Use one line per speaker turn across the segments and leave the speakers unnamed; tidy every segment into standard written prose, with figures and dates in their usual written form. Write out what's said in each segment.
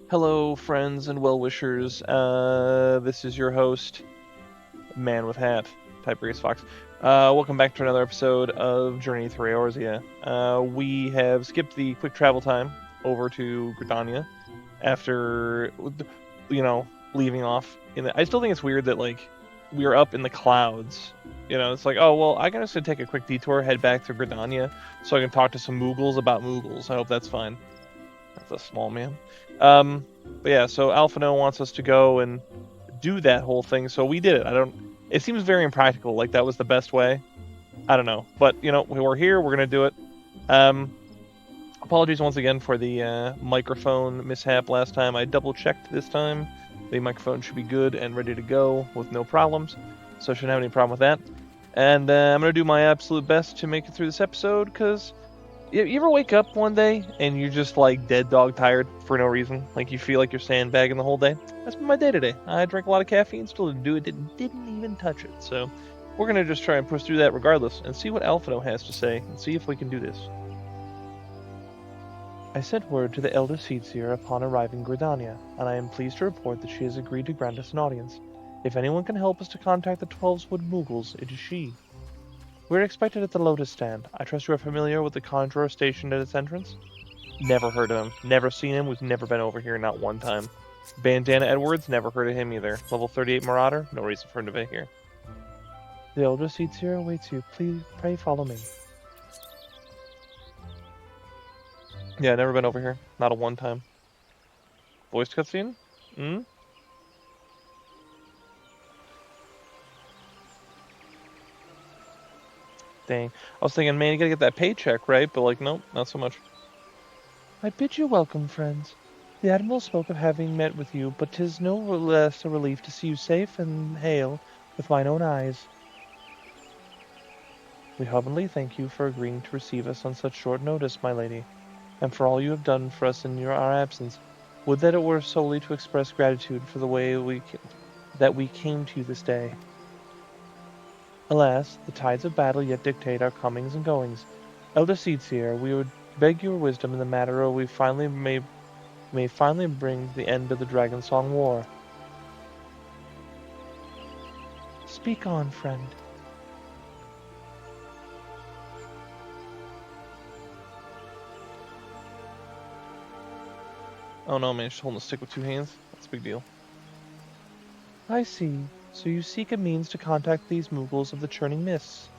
Hello, friends and well-wishers. This is your host, Man with Hat, Tiberius Fox. Welcome back to another episode of Journey Through Eorzea. We have skipped the quick travel time over to Gridania after, leaving off. I still think it's weird that, we are up in the clouds. It's like, oh, well, I can just take a quick detour, head back to Gridania, so I can talk to some Moogles about Moogles. I hope that's fine. That's a small man. But yeah, so Alphino wants us to go and do that whole thing, so we did it. It seems very impractical, like that was the best way. I don't know. But, we're here, we're gonna do it. Um, Apologies once again for the microphone mishap last time. I double-checked this time. The microphone should be good and ready to go with no problems, so I shouldn't have any problem with that. And I'm gonna do my absolute best to make it through this episode, because you ever wake up one day and you're just like dead dog tired for no reason? Like you feel like you're sandbagging the whole day? That's been my day today. I drank a lot of caffeine, still didn't do it, didn't even touch it. So we're gonna just try and push through that regardless and see what Alphino has to say and see if we can do this. I sent word to the elder Seedseer upon arriving in Gridania, and I am pleased to report that she has agreed to grant us an audience. If anyone can help us to contact the Twelveswood Moogles, it is she. We're expected at the Lotus Stand. I trust you are familiar with the conjurer stationed at its entrance? Never heard of him. Never seen him. We've never been over here, not one time. Bandana Edwards, never heard of him either. Level 38 Marauder, no reason for him to be here. The elder seats here awaits you. Please, pray follow me. Yeah, never been over here. Not a one time. Voice cutscene? Dang. I was thinking, man, you gotta get that paycheck, right? But nope, not so much. I bid you welcome, friends. The Admiral spoke of having met with you, but 'tis no less a relief to see you safe and hale with mine own eyes. We humbly thank you for agreeing to receive us on such short notice, my lady, and for all you have done for us in our absence. Would that it were solely to express gratitude for the way that we came to you this day. Alas, the tides of battle yet dictate our comings and goings. Elder Seedseer, we would beg your wisdom in the matter, or we may finally bring the end of the Dragonsong War. Speak on, friend. Oh no, man, she's holding a stick with two hands? That's a big deal. I see. So you seek a means to contact these Moogles of the Churning Mists.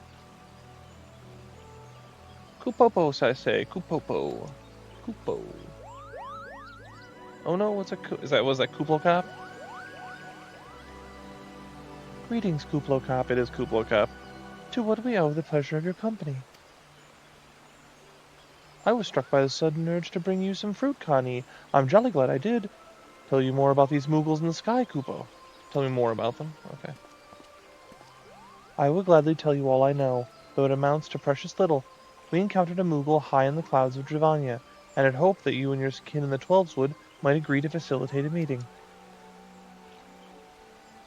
Kupopos, I say. Kupopo. Kupo. Oh no, was that Kuplokop? Greetings, Kuplokop. It is Kuplokop. To what we owe the pleasure of your company. I was struck by the sudden urge to bring you some fruit, Connie. I'm jolly glad I did. Tell you more about these Moogles in the sky, Kupo. Tell me more about them? Okay. I will gladly tell you all I know, though it amounts to precious little. We encountered a Moogle high in the clouds of Drivania, and had hoped that you and your kin in the Twelveswood might agree to facilitate a meeting.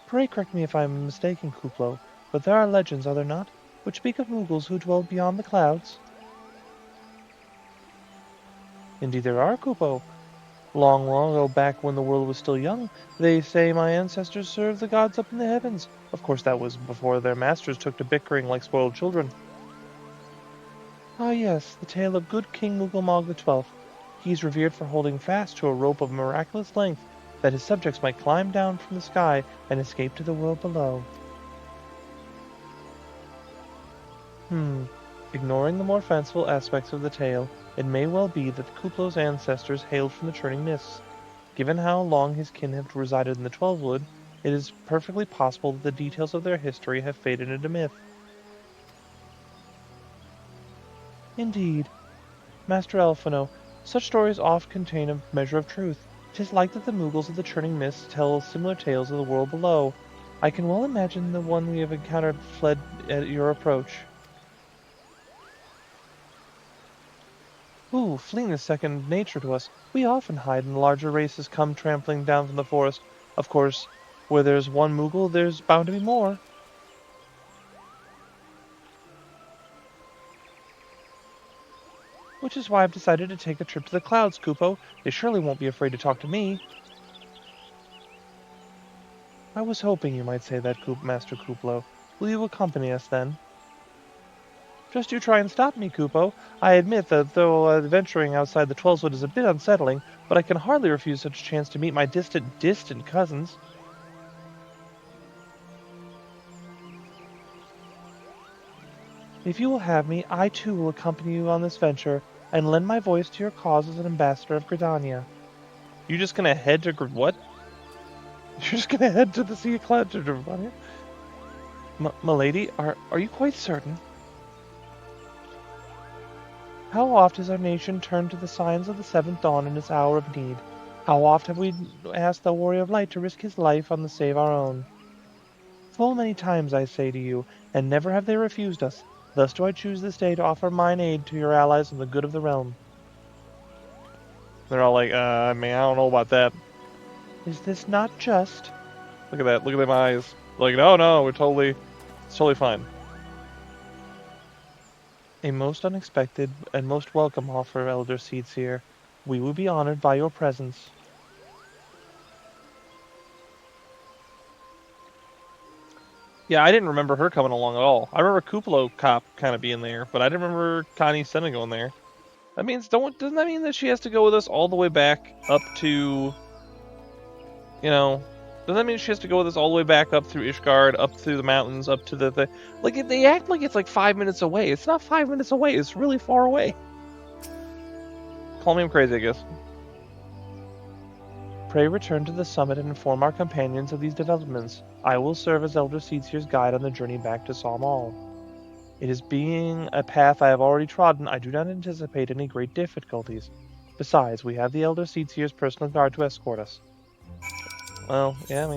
Pray correct me if I am mistaken, Kuplo, but there are legends, are there not, which speak of Moogles who dwell beyond the clouds? Indeed there are, Kupo. Long, long ago, back when the world was still young, they say my ancestors served the gods up in the heavens. Of course, that was before their masters took to bickering like spoiled children. Ah yes, the tale of good King Moogle XII. He is revered for holding fast to a rope of miraculous length, that his subjects might climb down from the sky and escape to the world below. Ignoring the more fanciful aspects of the tale, it may well be that Kuplo's ancestors hailed from the Churning Mists. Given how long his kin have resided in the Twelveswood, it is perfectly possible that the details of their history have faded into myth. Indeed. Master Alphino, such stories oft contain a measure of truth. 'Tis like that the Moogles of the Churning Mists tell similar tales of the world below. I can well imagine the one we have encountered fled at your approach. Ooh, fleeing is second nature to us. We often hide when the larger races come trampling down from the forest. Of course, where there's one Moogle, there's bound to be more. Which is why I've decided to take a trip to the clouds, Kupo. They surely won't be afraid to talk to me. I was hoping you might say that, Master Kuplo. Will you accompany us, then? Just you try and stop me, Kupo. I admit that though adventuring outside the 12-wood is a bit unsettling, but I can hardly refuse such a chance to meet my distant cousins. If you will have me, I too will accompany you on this venture, and lend my voice to your cause as an ambassador of Gridania. You just gonna head to what? You're just gonna head to the Sea of Clouds to Gridania? Milady, are you quite certain? How oft has our nation turned to the signs of the seventh dawn in its hour of need? How oft have we asked the warrior of light to risk his life on the save our own? Full many times, I say to you, and never have they refused us. Thus do I choose this day to offer mine aid to your allies in the good of the realm. They're all like, I don't know about that. Is this not just? Look at that. Look at them eyes. Like, no, it's totally fine. A most unexpected and most welcome offer, Elder Seedseer. We will be honored by your presence. Yeah, I didn't remember her coming along at all. I remember Kuplo Cop kind of being there, but I didn't remember Connie Senna going there. That means doesn't that mean that she has to go with us all the way back up to, doesn't that mean she has to go with us all the way back up through Ishgard, up through the mountains, up to like they act like it's like 5 minutes away. It's not 5 minutes away. It's really far away. Call me crazy, I guess. Pray return to the summit and inform our companions of these developments. I will serve as Elder Seedseer's guide on the journey back to Salmal. It is being a path I have already trodden, I do not anticipate any great difficulties. Besides, we have the Elder Seedseer's personal guard to escort us. Well, yeah,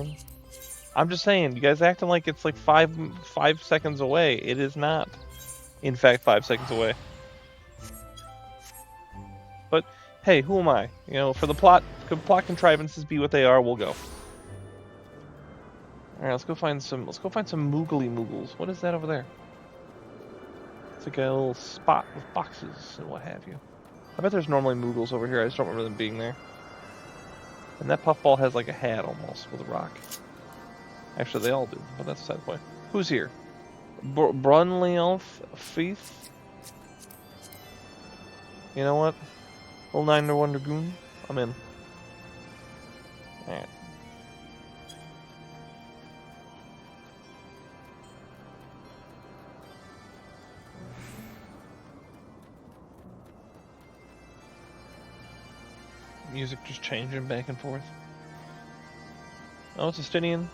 I'm just saying, you guys acting like it's like five seconds away. It is not, in fact, 5 seconds away. But hey, who am I? For the plot contrivances be what they are, we'll go. All right, let's go find some Moogles. What is that over there? It's like a little spot with boxes and what have you. I bet there's normally Moogles over here. I just don't remember them being there. And that puffball has like a hat almost with a rock. Actually, they all do, but that's beside the point. Who's here? Brunleonf Faith? You know what? Old 901 Dragoon? I'm in. Alright. Music just changing back and forth. Oh, it's Estinien.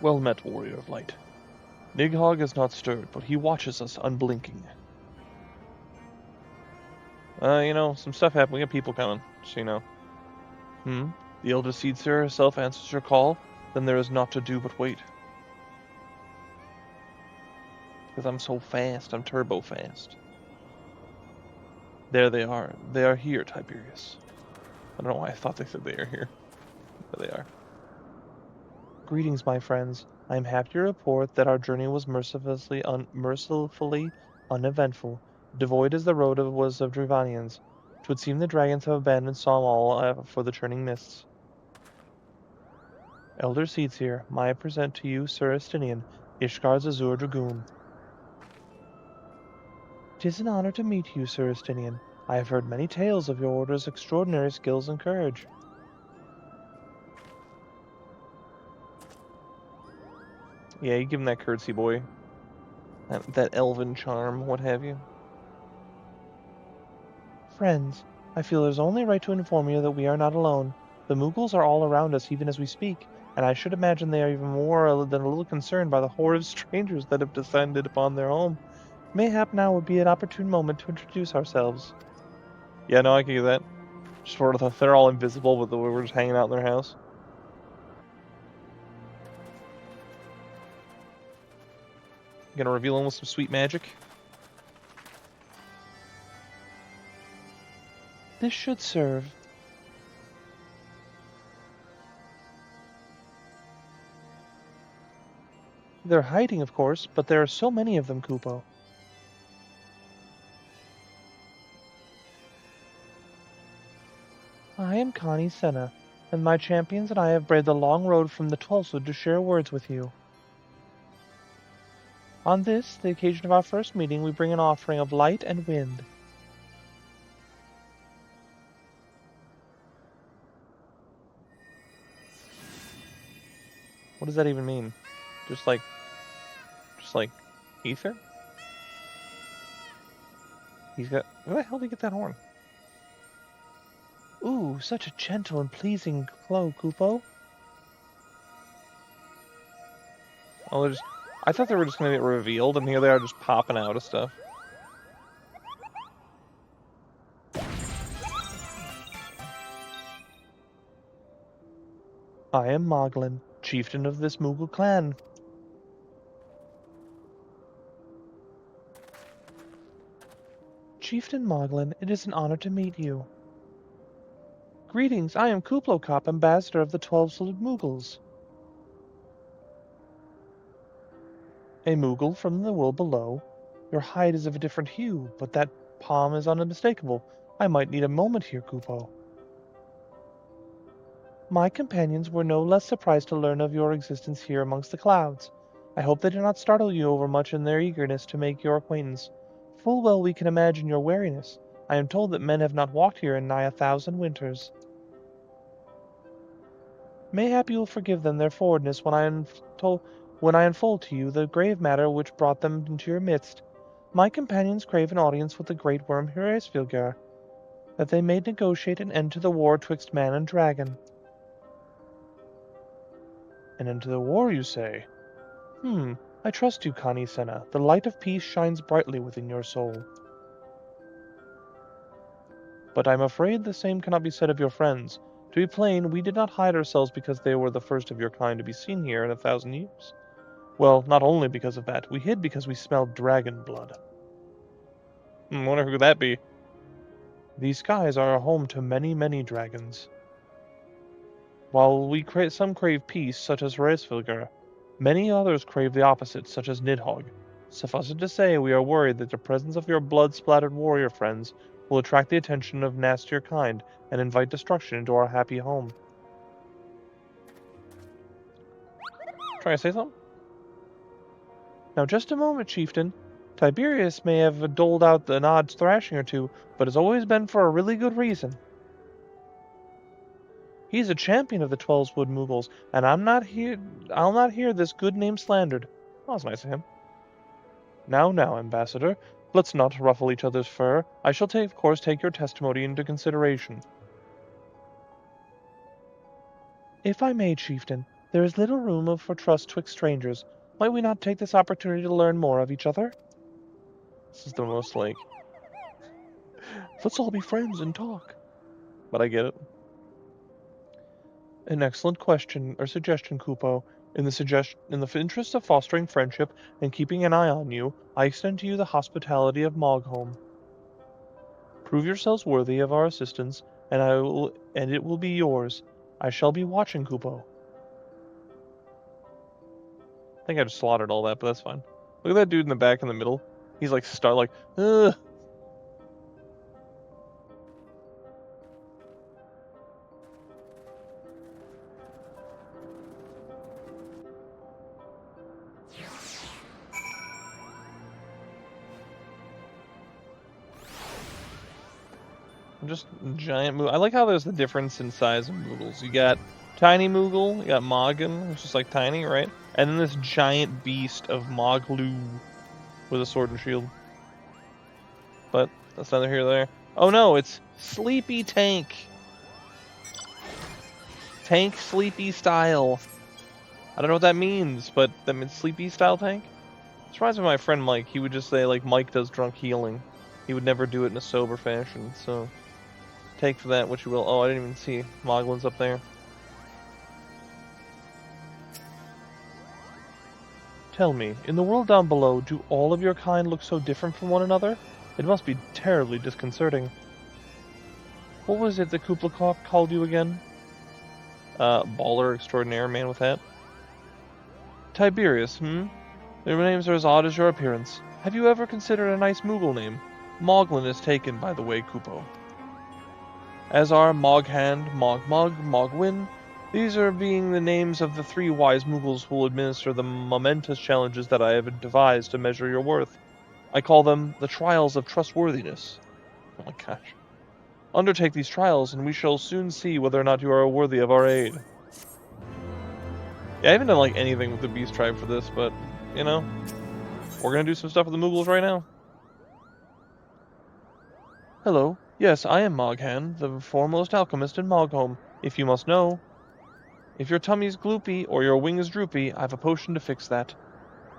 Well met, warrior of light. Nighthog has not stirred, but he watches us unblinking. Some stuff happened. We got people coming, so you know. The Elder Seedseer herself answers your call, then there is naught to do but wait. Because I'm so fast, I'm turbo fast. There they are. They are here, Tiberius. I don't know why I thought they said they are here. But they are. Greetings, my friends. I am happy to report that our journey was mercifully uneventful, devoid as the road was of Drevanians. 'Twould seem the dragons have abandoned Salmal for the churning mists. Elder Seedseer, may I present to you Sir Estinien, Ishgard's Azure Dragoon. 'Tis an honor to meet you, Sir Estinien. I have heard many tales of your order's extraordinary skills and courage. Yeah, you give him that courtesy, boy. That elven charm, what have you. Friends, I feel it is only right to inform you that we are not alone. The Moogles are all around us even as we speak, and I should imagine they are even more than a little concerned by the horde of strangers that have descended upon their home. Mayhap now would be an opportune moment to introduce ourselves. Yeah, no, I can get that. Just sort of, they're all invisible, but we're just hanging out in their house. Gonna reveal them with some sweet magic. This should serve. They're hiding, of course, but there are so many of them, Kupo. I am Connie Senna, and my champions and I have braved the long road from the Twelvewood to share words with you. On this, the occasion of our first meeting, we bring an offering of light and wind. What does that even mean? Just like ether? He's got... Where the hell did he get that horn? Ooh, such a gentle and pleasing glow, Kupo. Oh, I thought they were just going to get revealed, and here they are just popping out of stuff. I am Moglin, chieftain of this Moogle clan. Chieftain Moglin, it is an honor to meet you. Greetings, I am Kuplokop, ambassador of the 12 Moogles. A Moogle from the world below. Your hide is of a different hue, but that palm is unmistakable. I might need a moment here, Kupo. My companions were no less surprised to learn of your existence here amongst the clouds. I hope they did not startle you overmuch in their eagerness to make your acquaintance. Full well we can imagine your wariness. I am told that men have not walked here in nigh 1,000 winters. Mayhap you will forgive them their forwardness when I unfold to you the grave matter which brought them into your midst. My companions crave an audience with the great worm Eorzea, that they may negotiate an end to the war twixt man and dragon. An end to the war, you say? I trust you, Connie Senna. The light of peace shines brightly within your soul. But I'm afraid the same cannot be said of your friends. To be plain, we did not hide ourselves because they were the first of your kind to be seen here in 1,000 years. Well, not only because of that, we hid because we smelled dragon blood. Wonder who that be. These skies are a home to many, many dragons. While some crave peace, such as Eorzea, many others crave the opposite, such as Nidhogg. Suffice it to say, we are worried that the presence of your blood-splattered warrior friends will attract the attention of nastier kind and invite destruction into our happy home. Trying to say something? Now just a moment, chieftain. Tiberius may have doled out an odd thrashing or two, but has always been for a really good reason. He's a champion of the 12 Moogles, and I'll not hear this good name slandered. That was nice of him. Now, Ambassador, let's not ruffle each other's fur. I shall of course take your testimony into consideration. If I may, chieftain, there is little room for trust twixt strangers. Might we not take this opportunity to learn more of each other? This is the most, let's all be friends and talk. But I get it. An excellent question or suggestion, Kupo. In the interest of fostering friendship and keeping an eye on you, I extend to you the hospitality of Mogholm. Prove yourselves worthy of our assistance, and it will be yours. I shall be watching, Kupo. I think I just slaughtered all that, but that's fine. Look at that dude in the back in the middle. He's ugh. Just giant Moogle. I like how there's the difference in size of Moogles. You got tiny Moogle, you got Moggen, which is like tiny, right? And then this giant beast of Moglu with a sword and shield. But that's neither here nor there. Oh no, it's Sleepy Tank. Tank Sleepy Style. I don't know what that means, but that means Sleepy Style Tank? This reminds me of my friend Mike. He would just say, Mike does drunk healing. He would never do it in a sober fashion, so... Take for that what you will. Oh, I didn't even see Moglin's up there. Tell me, in the world down below, do all of your kind look so different from one another? It must be terribly disconcerting. What was it that Kuplakop called you again? Baller extraordinaire, man with hat. Tiberius, Their names are as odd as your appearance. Have you ever considered a nice Moogle name? Moglin is taken, by the way, Kupo. As are Moghand, Mogmug, Mogwin. These are being the names of the 3 wise Moogles who will administer the momentous challenges that I have devised to measure your worth. I call them the trials of trustworthiness. Oh my gosh. Undertake these trials, and we shall soon see whether or not you are worthy of our aid. Yeah, I haven't done like anything with the Beast Tribe for this, but, you know, we're gonna do some stuff with the Moogles right now. Hello. Yes, I am Moghan, the foremost alchemist in Mogholm, if you must know. If your tummy's gloopy or your wing is droopy, I have a potion to fix that.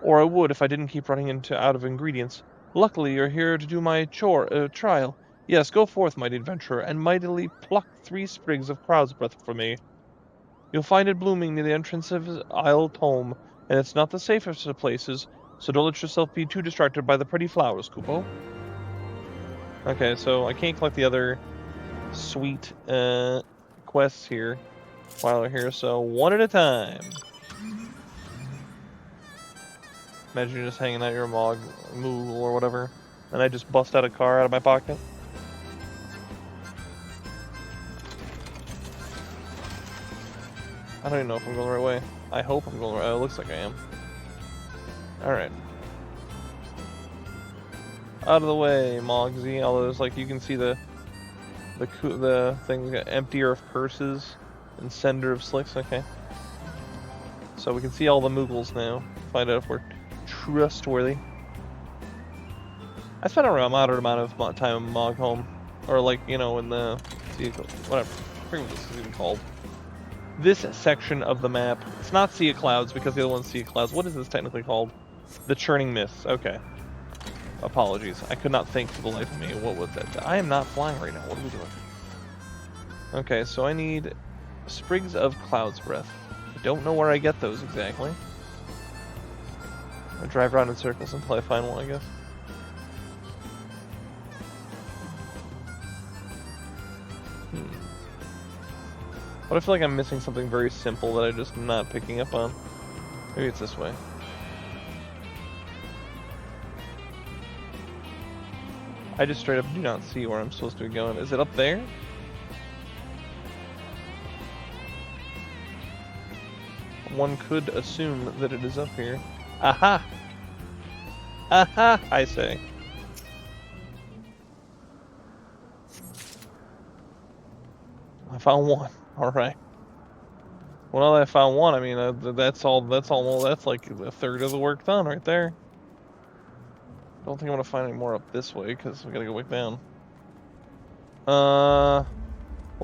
Or I would if I didn't keep running out of ingredients. Luckily, you're here to do my trial. Yes, go forth, mighty adventurer, and mightily pluck 3 sprigs of cloud's breath for me. You'll find it blooming near the entrance of Isle Tome, and it's not the safest of places, so don't let yourself be too distracted by the pretty flowers, Kupo. Okay, so I can't collect the other sweet quests here while we're here, so one at a time. Imagine you're just hanging out your Moogle or whatever, and I just bust out a car out of my pocket. I don't even know if I'm going the right way. I hope I'm going the right way. It looks like I am. Alright. Out of the way, Mogsy. Although there's like, you can see the thing, emptier of purses and sender of slicks. Okay. So we can see all the Moogles now. Find out if we're trustworthy. I spent a moderate amount of time in Mogholm. Or like, you know, in the... whatever. I forget what this is even called. This section of the map. It's not Sea of Clouds because the other one's Sea of Clouds. What is this technically called? The Churning Mists. Okay. Apologies. I could not think for the life of me. What was that? I am not flying right now. What are we doing? Okay, so I need sprigs of cloud's breath. I don't know where I get those exactly. I drive around in circles until I find one, I guess. But I feel like I'm missing something very simple that I'm just not picking up on. Maybe it's this way. I just straight up do not see where I'm supposed to be going. Is it up there? One could assume that it is up here. Aha! Aha, I say. I found one. All right. Well, now that I found one, I mean, that's like a third of the work done right there. Don't think I'm gonna find any more up this way because we gotta go back down. Well,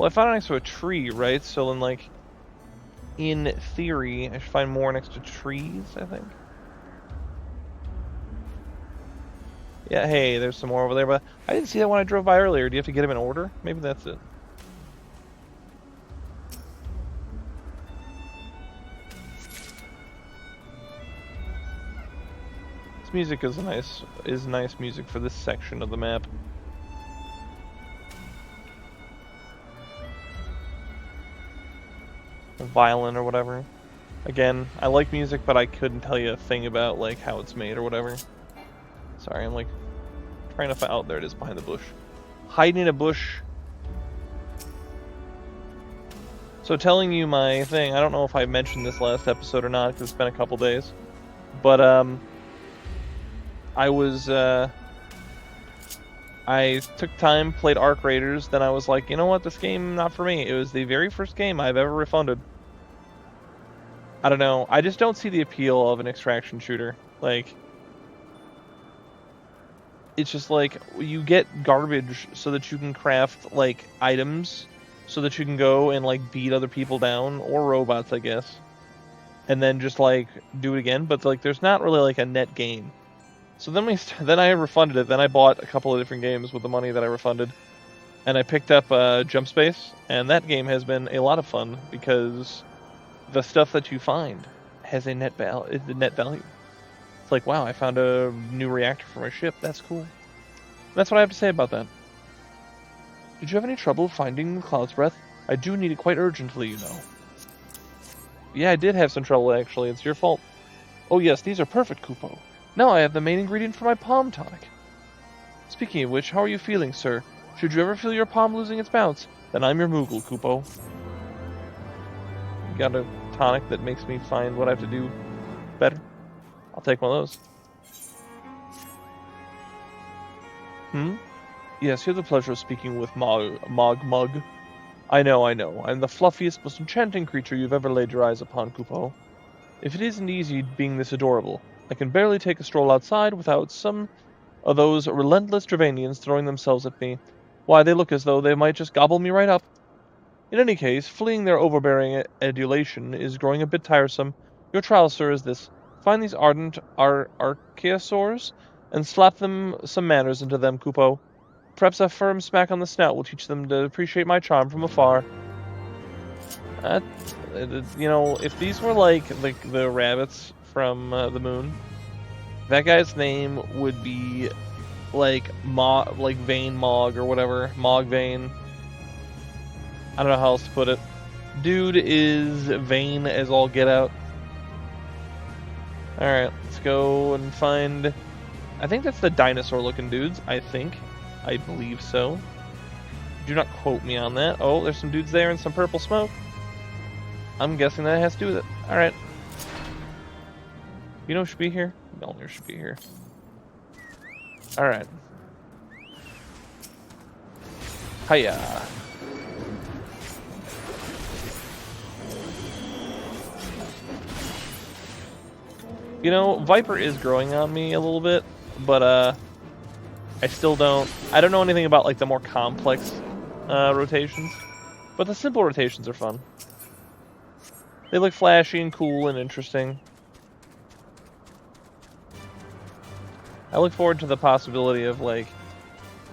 I found it next to a tree, right? So then, like, in theory, I should find more next to trees, I think. Yeah, hey, there's some more over there, but I didn't see that when I drove by earlier. Do you have to get them in order? Maybe that's it. This music is nice music for this section of the map. Violin or whatever. Again, I like music, but I couldn't tell you a thing about like how it's made or whatever. Sorry, I'm like trying to find. Oh, there it is behind the bush. Hiding in a bush. So telling you my thing, I don't know if I mentioned this last episode or not because it's been a couple days, but I took time, played Arc Raiders, then I was like, you know what, this game, not for me. It was the very first game I've ever refunded. I don't know, I just don't see the appeal of an extraction shooter. Like, it's just like, you get garbage so that you can craft, like, items, so that you can go and, like, beat other people down, or robots, I guess. And then just, like, do it again, but, like, there's not really, like, a net gain. So then I refunded it. Then I bought a couple of different games with the money that I refunded, and I picked up Jump Space, and that game has been a lot of fun because the stuff that you find has a net value. It's like, wow, I found a new reactor for my ship. That's cool. That's what I have to say about that. Did you have any trouble finding Cloud's Breath? I do need it quite urgently, you know. Yeah, I did have some trouble actually. It's your fault. Oh yes, these are perfect, Kupo. Now I have the main ingredient for my palm tonic. Speaking of which, how are you feeling, sir? Should you ever feel your palm losing its bounce, then I'm your Moogle, Kupo. You got a tonic that makes me find what I have to do better? I'll take one of those. Yes, you have the pleasure of speaking with Mug. I know. I'm the fluffiest, most enchanting creature you've ever laid your eyes upon, Kupo. If it isn't easy being this adorable, I can barely take a stroll outside without some of those relentless Dravanians throwing themselves at me. Why, they look as though they might just gobble me right up. In any case, fleeing their overbearing adulation is growing a bit tiresome. Your trial, sir, is this. Find these ardent archaeosaurs and slap them some manners into them, Kupo. Perhaps a firm smack on the snout will teach them to appreciate my charm from afar. If these were like the rabbits from the moon, that guy's name would be like Vane Mog or whatever, Mog Vane. I don't know how else to put it. Dude is vain as all get out. Alright, let's go and find... I think that's the dinosaur-looking dudes, I believe so. Do not quote me on that. Oh, there's some dudes there and some purple smoke. I'm guessing that has to do with it. Alright. You know who should be here? Melnir should be here. Alright. Hiya. You know, Viper is growing on me a little bit, but I still I don't know anything about like the more complex rotations, but the simple rotations are fun. They look flashy and cool and interesting. I look forward to the possibility of like,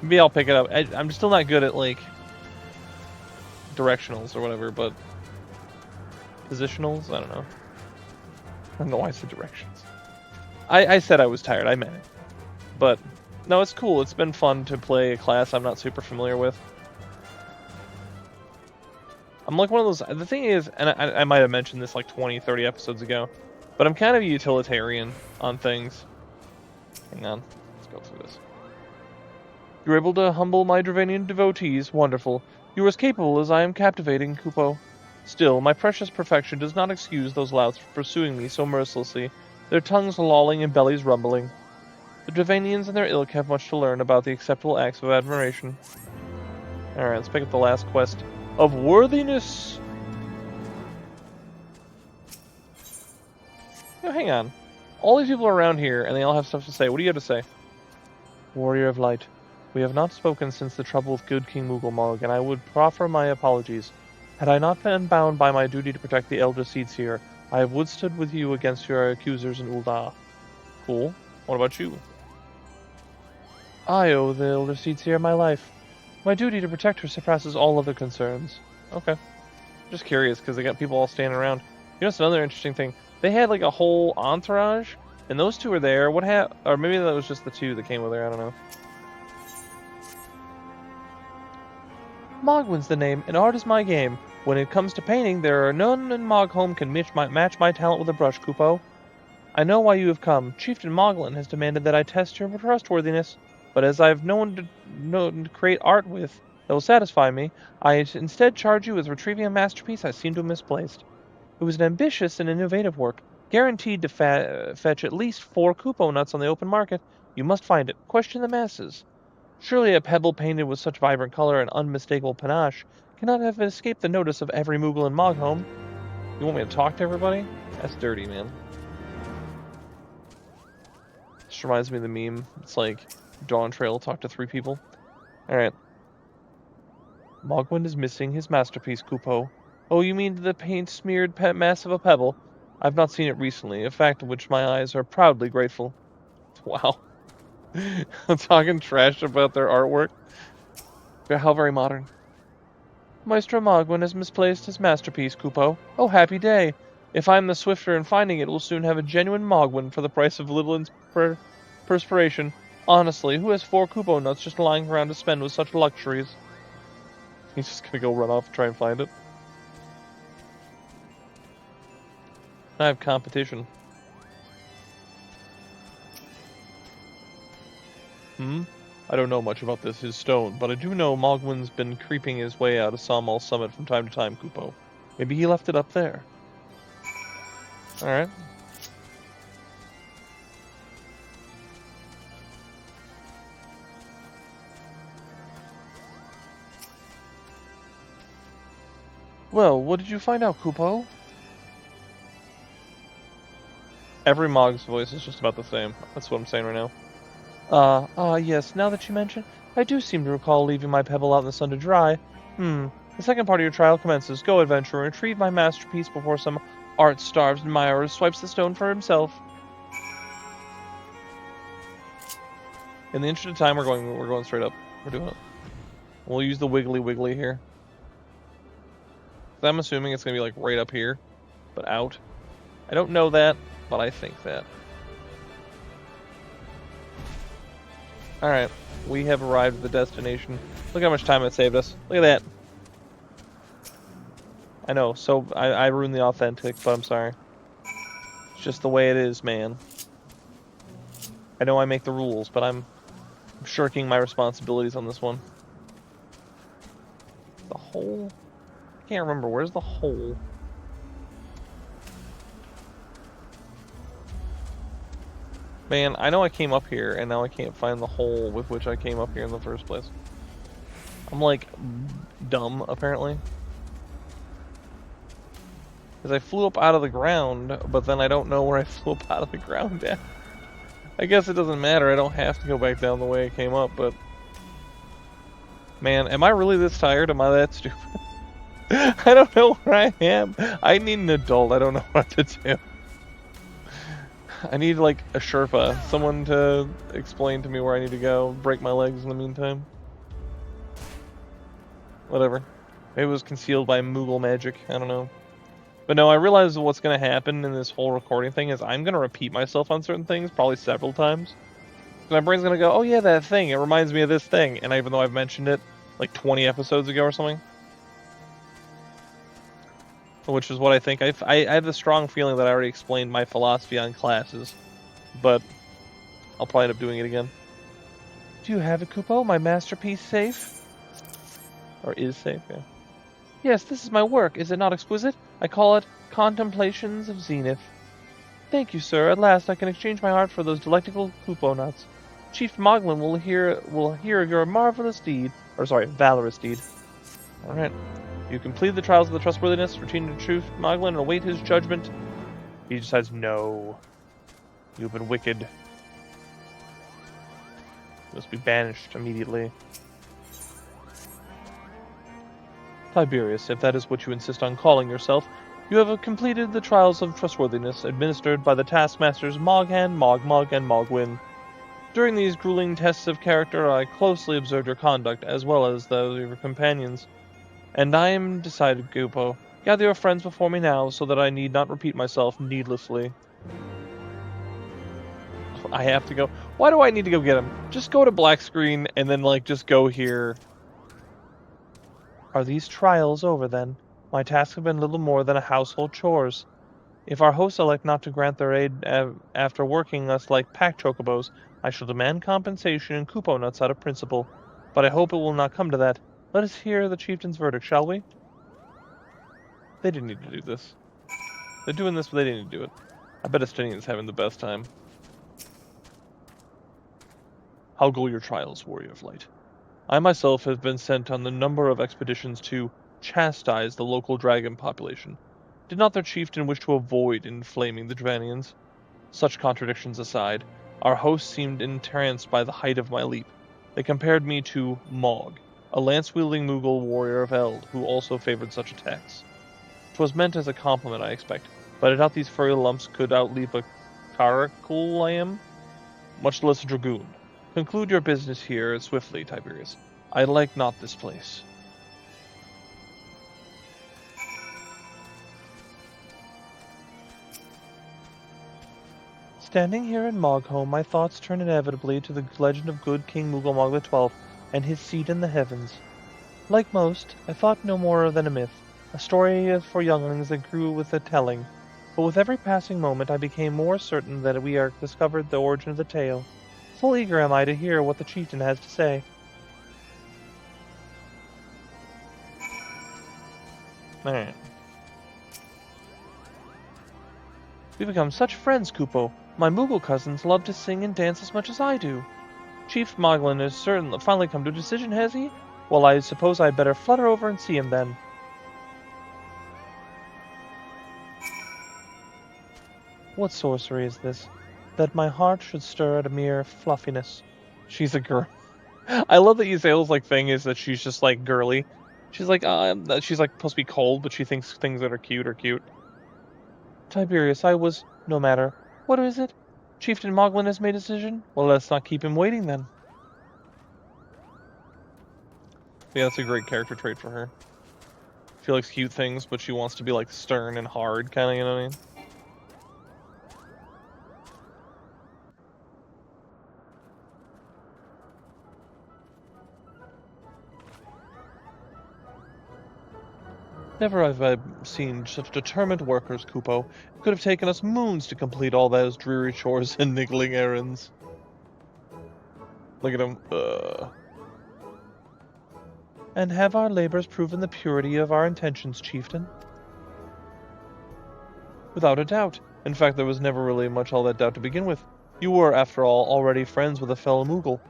maybe I'll pick it up. I'm still not good at like directionals or whatever, but positionals, I don't know. I don't know why I said directions. I said I was tired, I meant it. But, no, it's cool. It's been fun to play a class I'm not super familiar with. I'm like one of those... The thing is, and I might have mentioned this like 20, 30 episodes ago, but I'm kind of a utilitarian on things. Hang on. Let's go through this. You're able to humble my Dravanian devotees. Wonderful. You are as capable as I am captivating, Kupo. Still, my precious perfection does not excuse those louts for pursuing me so mercilessly, their tongues lolling and bellies rumbling. The Dravanians and their ilk have much to learn about the acceptable acts of admiration. Alright, let's pick up the last quest of worthiness. Yo, hang on. All these people are around here, and they all have stuff to say. What do you have to say? Warrior of Light, we have not spoken since the trouble with good King Mooglemog, and I would proffer my apologies. Had I not been bound by my duty to protect the elder seeds here, I have withstood with you against your accusers in Ul'dah. Cool. What about you? I owe the elder seeds here my life. My duty to protect her surpasses all other concerns. Okay. Just curious, because they got people all standing around. You know, it's another interesting thing. They had like a whole entourage, and those two were there. Or maybe that was just the two that came with her, I don't know. Mogwin's the name, and art is my game. When it comes to painting, there are none in Mogholm can match my talent with a brush, Kupo. I know why you have come. Chieftain Moglin has demanded that I test your trustworthiness, but as I have no one to create art with that will satisfy me, I instead charge you with retrieving a masterpiece I seem to have misplaced. It was an ambitious and innovative work, guaranteed to fetch at least 4 Kupo nuts on the open market. You must find it. Question the masses. Surely a pebble painted with such vibrant color and unmistakable panache cannot have escaped the notice of every Moogle in Mogholm. You want me to talk to everybody? That's dirty, man. This reminds me of the meme. It's like, Dawn Trail talk to 3 people. Alright. Mogwin is missing his masterpiece, Kupo. Oh, you mean the paint-smeared mass of a pebble? I've not seen it recently, a fact of which my eyes are proudly grateful. Wow. I'm talking trash about their artwork. How very modern. Maestro Mogwin has misplaced his masterpiece, Kupo. Oh, happy day. If I am the swifter in finding it, we'll soon have a genuine Mogwin for the price of little perspiration. Honestly, who has 4 Kupo nuts just lying around to spend with such luxuries? He's just gonna go run off and try and find it. I have competition. I don't know much about his stone, but I do know Mogwin's been creeping his way out of Sawmall Summit from time to time, Kupo. Maybe he left it up there. Alright. Well, what did you find out, Kupo? Every Mog's voice is just about the same. That's what I'm saying right now. Yes, now that you mention, I do seem to recall leaving my pebble out in the sun to dry. The second part of your trial commences. Go, adventurer, retrieve my masterpiece before some art-starved admirer swipes the stone for himself. In the interest of time, we're going straight up. We're doing it. We'll use the wiggly here. I'm assuming it's gonna be like right up here, but out. I don't know that, but I think that. Alright, we have arrived at the destination. Look how much time it saved us. Look at that. I know, so I ruined the authentic, but I'm sorry. It's just the way it is, man. I know I make the rules, but I'm shirking my responsibilities on this one. The hole? I can't remember. Where's the hole? Man, I know I came up here, and now I can't find the hole with which I came up here in the first place. I'm, like, dumb, apparently. Because I flew up out of the ground, but then I don't know where I flew up out of the ground at. I guess it doesn't matter. I don't have to go back down the way I came up, but... Man, am I really this tired? Am I that stupid? I don't know where I am. I need an adult. I don't know what to do. I need, like, a Sherpa. Someone to explain to me where I need to go. Break my legs in the meantime. Whatever. Maybe it was concealed by Moogle magic. I don't know. But no, I realize what's going to happen in this whole recording thing is I'm going to repeat myself on certain things, probably several times. My brain's going to go, oh yeah, that thing. It reminds me of this thing. And even though I've mentioned it, like 20 episodes ago or something. Which is what I think. I have a strong feeling that I already explained my philosophy on classes, but I'll probably end up doing it again. Do you have it, Kupo? My masterpiece safe? Or is safe, yeah. Yes, this is my work. Is it not exquisite? I call it Contemplations of Zenith. Thank you, sir. At last I can exchange my heart for those delectable Kupo nuts. Chief Moglin will hear of your marvelous deed. Or sorry, valorous deed. Alright. You complete the trials of the trustworthiness, return to truth, Moglin, and await his judgment. He decides, no. You've been wicked. You must be banished immediately. Tiberius, if that is what you insist on calling yourself, you have completed the trials of trustworthiness administered by the taskmasters Moghan, Mogmug, and Mogwin. During these grueling tests of character, I closely observed your conduct, as well as those of your companions. And I am decided, Kupo. Gather your friends before me now, so that I need not repeat myself needlessly. I have to go. Why do I need to go get him? Just go to black screen, and then, like, just go here. Are these trials over, then? My tasks have been little more than a household chores. If our hosts elect not to grant their aid after working us like pack chocobos, I shall demand compensation and Kupo nuts out of principle. But I hope it will not come to that. Let us hear the chieftain's verdict, shall we? They didn't need to do this. They're doing this, but they didn't need to do it. I bet Estinien's having the best time. How go your trials, warrior of light? I myself have been sent on a number of expeditions to chastise the local dragon population. Did not their chieftain wish to avoid inflaming the Dravanians? Such contradictions aside, our hosts seemed entranced by the height of my leap. They compared me to Mog, a lance-wielding Moogle warrior of Eld, who also favored such attacks. 'Twas meant as a compliment, I expect, but I doubt these furry lumps could outleap a Caracolam, much less a dragoon. Conclude your business here swiftly, Tiberius. I like not this place. Standing here in Mogholm, my thoughts turn inevitably to the legend of good King Moogle XII and his seat in the heavens. Like most, I thought no more than a myth, a story for younglings that grew with the telling, but with every passing moment I became more certain that we had discovered the origin of the tale. Full eager am I to hear what the chieftain has to say. Alright. We've become such friends, Kupo. My Moogle cousins love to sing and dance as much as I do. Chief Moglin has certainly finally come to a decision, has he? Well, I suppose I'd better flutter over and see him then. What sorcery is this? That my heart should stir at a mere fluffiness. She's a girl. I love that Ysayle's thing is that she's just girly. She's she's supposed to be cold, but she thinks things that are cute are cute. Tiberius, no matter. What is it? Chieftain Moglin has made a decision? Well, let's not keep him waiting then. Yeah, that's a great character trait for her. She likes cute things, but she wants to be stern and hard, kind of, you know what I mean? Never have I seen such determined workers, Kupo. It could have taken us moons to complete all those dreary chores and niggling errands. Look at him. And have our labors proven the purity of our intentions, chieftain? Without a doubt. In fact, there was never really much all that doubt to begin with. You were, after all, already friends with a fellow Moogle.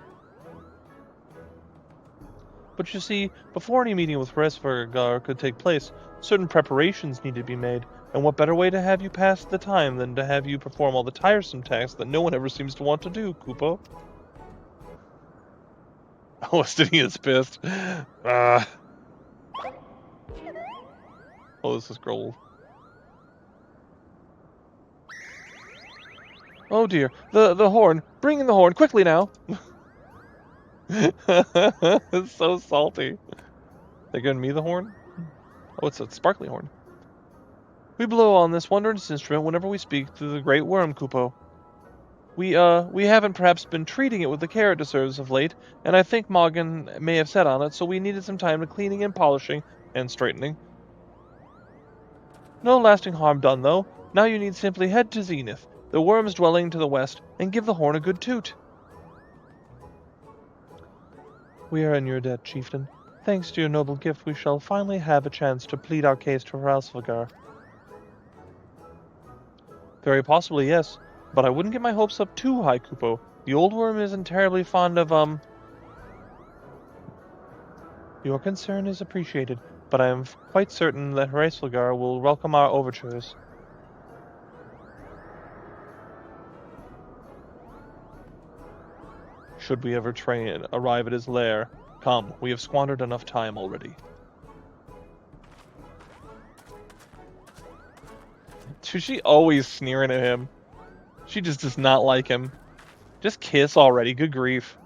But you see, before any meeting with Hraesvelgr could take place, certain preparations needed to be made, and what better way to have you pass the time than to have you perform all the tiresome tasks that no one ever seems to want to do, Kupo? Oh, Estinien's pissed. Oh, this is gold. Oh dear, the horn! Bring in the horn, quickly now! It's so salty. They giving me the horn? Oh, it's a sparkly horn. We blow on this wondrous instrument whenever we speak to the great worm, Kupo. We haven't perhaps been treating it with the care it deserves of late, and I think Moglin may have set on it, so we needed some time to cleaning and polishing and straightening. No lasting harm done, though. Now you need simply head to Zenith, the worm's dwelling to the west, and give the horn a good toot. We are in your debt, chieftain. Thanks to your noble gift, we shall finally have a chance to plead our case to Hraesvelgr. Very possibly, yes. But I wouldn't get my hopes up too high, Kupo. The old worm isn't terribly fond of, Your concern is appreciated, but I am quite certain that Hraesvelgr will welcome our overtures. Should we ever arrive at his lair, come, we have squandered enough time already. She always sneering at him. She just does not like him. Just kiss already, good grief.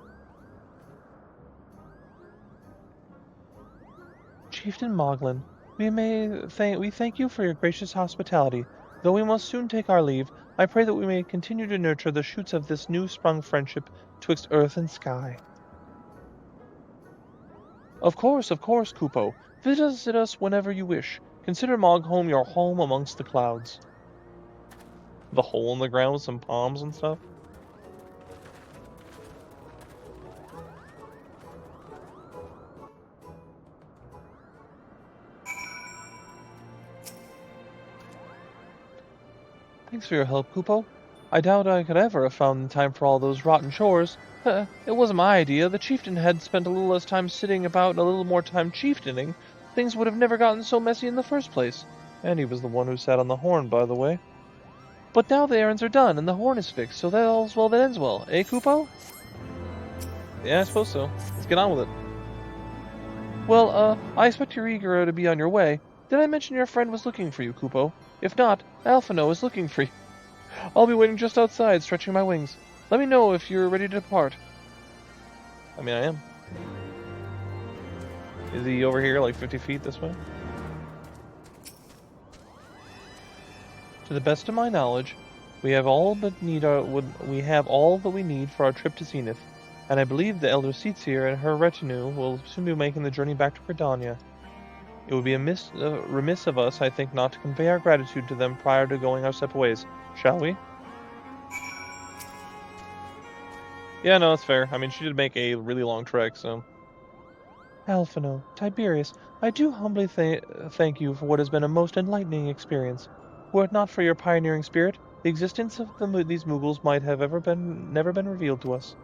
Chieftain Moglin, we thank you for your gracious hospitality. Though we must soon take our leave, I pray that we may continue to nurture the shoots of this new-sprung friendship twixt earth and sky. Of course, Kupo. Visit us whenever you wish. Consider Mogholm your home amongst the clouds. The hole in the ground with some palms and stuff. Thanks for your help, Kupo. I doubt I could ever have found time for all those rotten chores. It wasn't my idea. The chieftain had spent a little less time sitting about and a little more time chieftaining. Things would have never gotten so messy in the first place. And he was the one who sat on the horn, by the way. But now the errands are done, and the horn is fixed, so that all's well that ends well. Eh, Kupo? Yeah, I suppose so. Let's get on with it. Well, I expect you're eager to be on your way. Did I mention your friend was looking for you, Kupo? If not, Alphino is looking for you. I'll be waiting just outside, stretching my wings. Let me know if you're ready to depart. I mean, I am. Is he over here, 50 feet this way? To the best of my knowledge, we have all that we need for our trip to Zenith, and I believe the Elder Seatsier and her retinue will soon be making the journey back to Gridania. It would be remiss of us, I think, not to convey our gratitude to them prior to going our separate ways. Shall we? Yeah, no, that's fair. I mean, she did make a really long trek, so...
Alphino, Tiberius, I do humbly thank you for what has been a most enlightening experience. Were it not for your pioneering spirit, the existence of these Moogles might have never been revealed to us.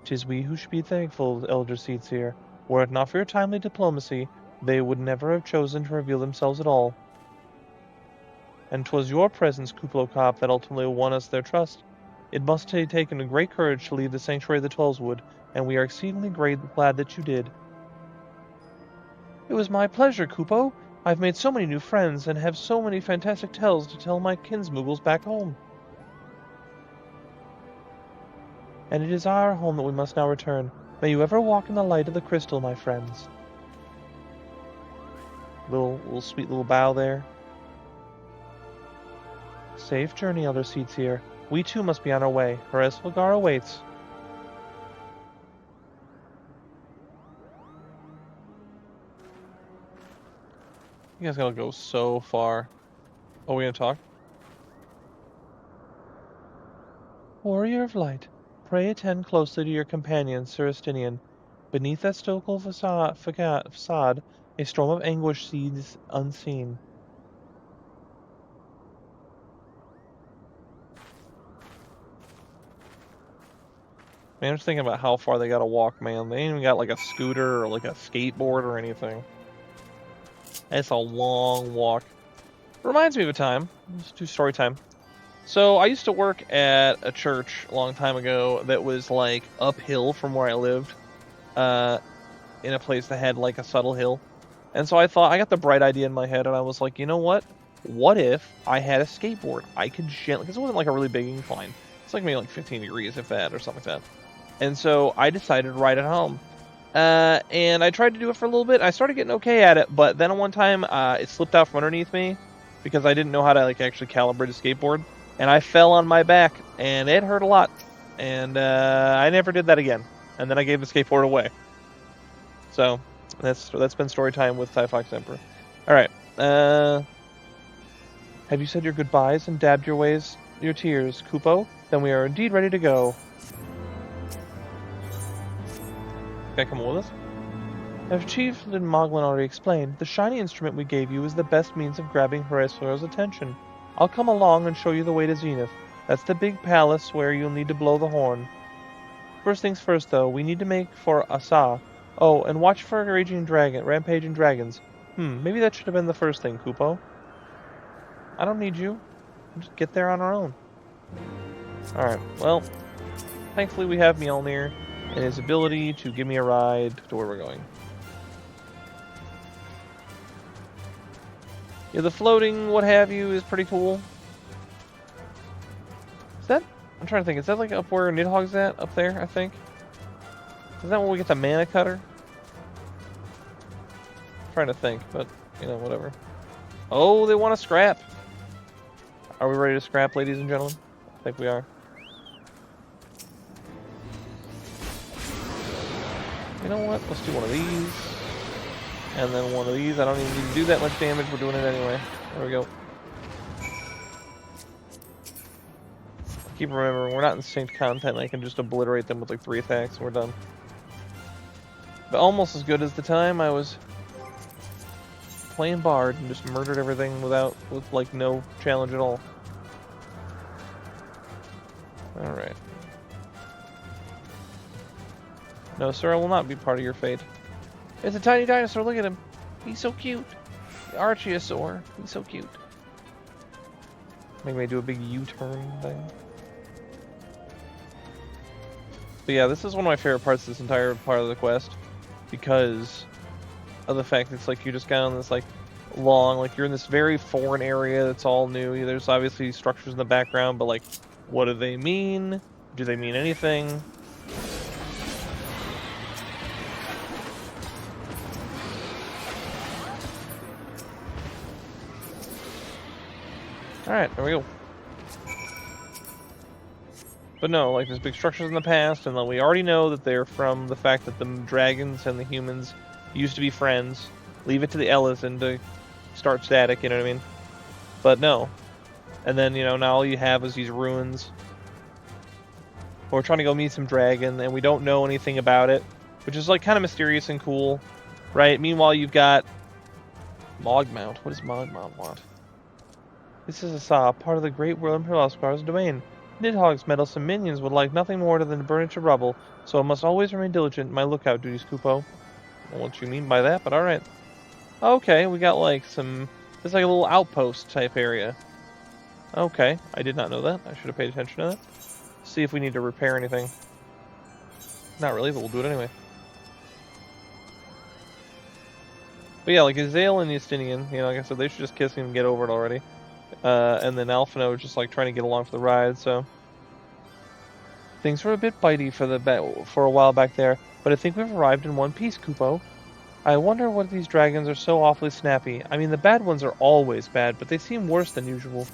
'Tis we who should be thankful, Elder Seatsier. Were it not for your timely diplomacy, they would never have chosen to reveal themselves at all. And 'twas your presence, Kuplo Kop, that ultimately won us their trust. It must have taken a great courage to leave the sanctuary of the Twelveswood, and we are exceedingly glad that you did. It was my pleasure, Kupo. I've made so many new friends, and have so many fantastic tales to tell my kinsmoogles back home. And it is our home that we must now return. May you ever walk in the light of the crystal, my friends. Little sweet little bow there. Safe journey, Elder Seatsier. We too must be on our way. Horace Wilgar awaits.
You guys gotta go so far. Oh, we gonna talk?
Warrior of light, pray attend closely to your companion, Sir Estinien. Beneath that stoical facade, a storm of anguish seethes unseen.
Man, I'm just thinking about how far they gotta walk, man. They ain't even got like a scooter or like a skateboard or anything. It's a long walk. Reminds me of a time. Let's do story time. So I used to work at a church a long time ago that was like uphill from where I lived, in a place that had like a subtle hill. And so I got the bright idea in my head, and I was like, you know what? What if I had a skateboard? I could gently, because it wasn't like a really big incline. It's like maybe like 15 degrees, if that, or something like that. And so I decided to ride it home. And I tried to do it for a little bit. I started getting okay at it, but then one time it slipped out from underneath me because I didn't know how to like actually calibrate a skateboard, and I fell on my back, and it hurt a lot. And I never did that again. And then I gave the skateboard away. So that's been story time with Ty Fox Emperor. All right.
Have you said your goodbyes and dabbed your tears, Kupo? Then we are indeed ready to go.
Can I come with us?
As Chief Lynn Moglin already explained, the shiny instrument we gave you is the best means of grabbing Horace Wilgar's attention. I'll come along and show you the way to Zenith. That's the big palace where you'll need to blow the horn. First things first, though, we need to make for Asa. Oh, and watch for rampaging dragons. Maybe that should have been the first thing, Kupo. I don't need you. We'll just get there on our own. Alright, well, thankfully we have Mjolnir and his ability to give me a ride to where we're going. Yeah, the floating what have you is pretty cool. Is that... I'm trying to think, is that like up where Nidhogg's at? Up there, I think? Is that where we get the mana cutter? I'm trying to think, but, you know, whatever. Oh, they want to scrap! Are we ready to scrap, ladies and gentlemen? I think we are. You know what? Let's do one of these. And then one of these. I don't even need to do that much damage. We're doing it anyway. There we go. Keep remembering, we're not in synced content. I can just obliterate them with like 3 attacks and we're done. But almost as good as the time I was playing Bard and just murdered everything with like no challenge at all. Alright. No, sir, I will not be part of your fate. It's a tiny dinosaur, look at him. He's so cute. The Archeosaur. He's so cute. Make me do a big U-turn thing. But yeah, this is one of my favorite parts of this entire part of the quest. Because of the fact that it's like you're just kind of on this like long, like you're in this very foreign area that's all new. There's obviously structures in the background, but like, what do they mean? Do they mean anything? Alright, there we go. But no, like there's big structures in the past, and we already know that they're from the fact that the dragons and the humans used to be friends. Leave it to the Ellison to start static, you know what I mean? But no. And then, you know, now all you have is these ruins.
we're trying to go meet some dragon, and we don't know anything about it, which is like kind of mysterious and cool, right? Meanwhile, you've got Mogmount. What does Mogmount want? This is a saw, part of the great Whirling Philosopher's domain. Nidhogg's meddlesome minions would like nothing more than to burn it to rubble, so I must always remain diligent in my lookout duties, Kupo. I don't know what you mean by that, but alright. Okay, we got like some... It's like a little outpost type area. Okay, I did not know that. I should have paid attention to that. See if we need to repair anything. Not really, but we'll do it anyway. But yeah, like Ysayle and Estinien, you know, like I said, they should just kiss him and get over it already. And then Alphino is just like trying to get along for the ride, so... Things were a bit bitey for a while back there, but I think we've arrived in one piece, Kupo. I wonder what these dragons are so awfully snappy. I mean, the bad ones are always bad, but they seem worse than usual.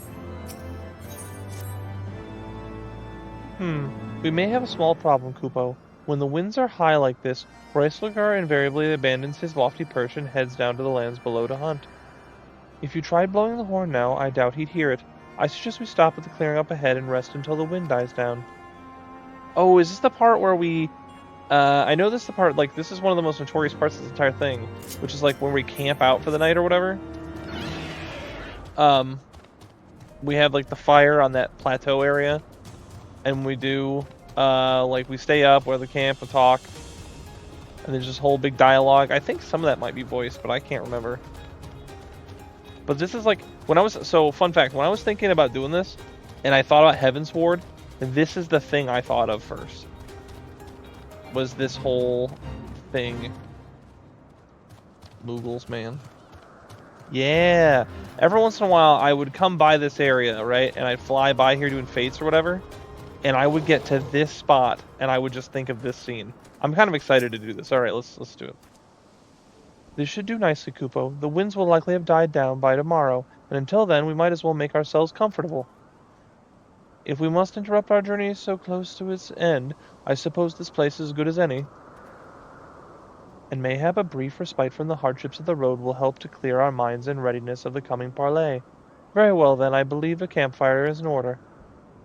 We may have a small problem, Kupo. When the winds are high like this, Hroesvelgar invariably abandons his lofty perch and heads down to the lands below to hunt. If you tried blowing the horn now, I doubt he'd hear it. I suggest we stop at the clearing up ahead and rest until the wind dies down. Oh, is this the part where we... I know this is the part, like, this is one of the most notorious parts of this entire thing, which is, like, when we camp out for the night or whatever. We have, like, the fire on that plateau area, and we do, like, we stay up, we're at the camp, we talk, and there's this whole big dialogue. I think some of that might be voiced, but I can't remember. But this is, like, so, fun fact, when I was thinking about doing this, and I thought about Heavensward, this is the thing I thought of first. Was this whole thing. Moogles, man. Yeah. Every once in a while, I would come by this area, right? And I'd fly by here doing fates or whatever. And I would get to this spot, and I would just think of this scene. I'm kind of excited to do this. All right, let's do it. This should do nicely, Kupo. The winds will likely have died down by tomorrow, and until then, we might as well make ourselves comfortable. If we must interrupt our journey so close to its end, I suppose this place is as good as any. And mayhap a brief respite from the hardships of the road will help to clear our minds in readiness of the coming parley. Very well, then, I believe a campfire is in order.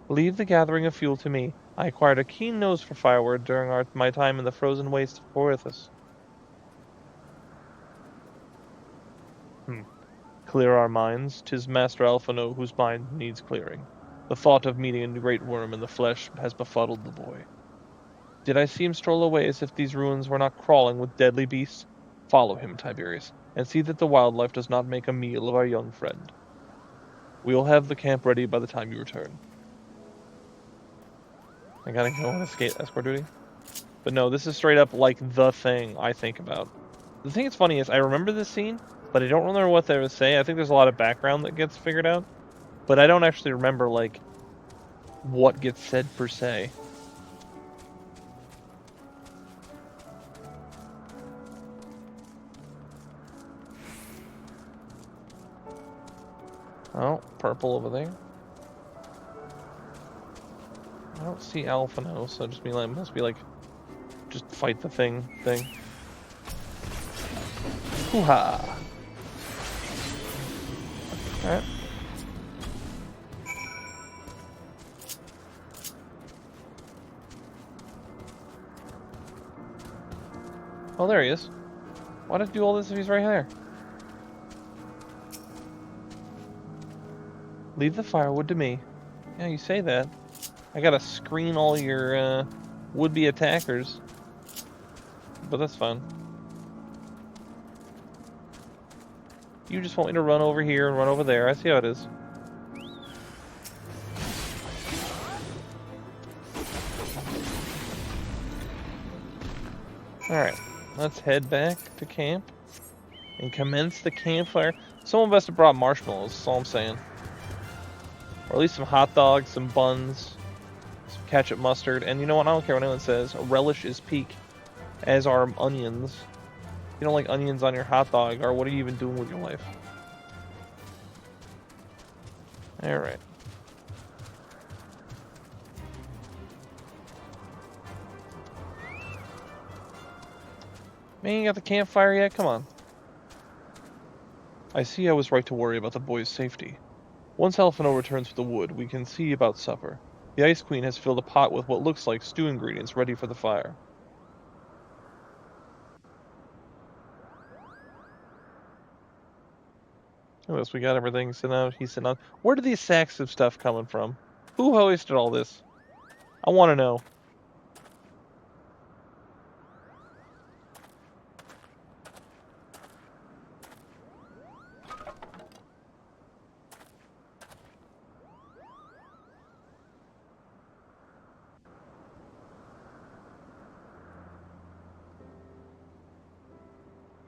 Leave the gathering of fuel to me. I acquired a keen nose for firewood during my time in the frozen wastes of Corythus. Clear our minds. 'Tis Master Alphino whose mind needs clearing. The thought of meeting a great worm in the flesh has befuddled the boy. Did I see him stroll away as if these ruins were not crawling with deadly beasts? Follow him, Tiberius, and see that the wildlife does not make a meal of our young friend. We will have the camp ready by the time you return. I gotta go on escort duty? But no, this is straight up like the thing I think about. The thing that's funny is I remember this scene, but I don't remember what they would say. I think there's a lot of background that gets figured out. But I don't actually remember, like, what gets said per se. Oh, purple over there. I don't see Alphino, so just must be like, just fight the thing. Hoo-ha! Alright. Oh, there he is. Why did I do all this if he's right there? Leave the firewood to me. Yeah, you say that. I gotta screen all your would-be attackers. But that's fine. You just want me to run over here and run over there. I see how it is. Alright. Let's head back to camp and commence the campfire. Someone must have brought marshmallows, that's all I'm saying. Or at least some hot dogs, some buns, some ketchup mustard, and you know what, I don't care what anyone says, relish is peak, as are onions. If you don't like onions on your hot dog, or what are you even doing with your life? Alright. Man, you got the campfire yet? Come on. I see I was right to worry about the boy's safety. Once Alphino returns with the wood, we can see about supper. The Ice Queen has filled a pot with what looks like stew ingredients ready for the fire. Oh, yes, we got everything sent out. He's sent out. Where did these sacks of stuff coming from? Who hoisted all this? I want to know.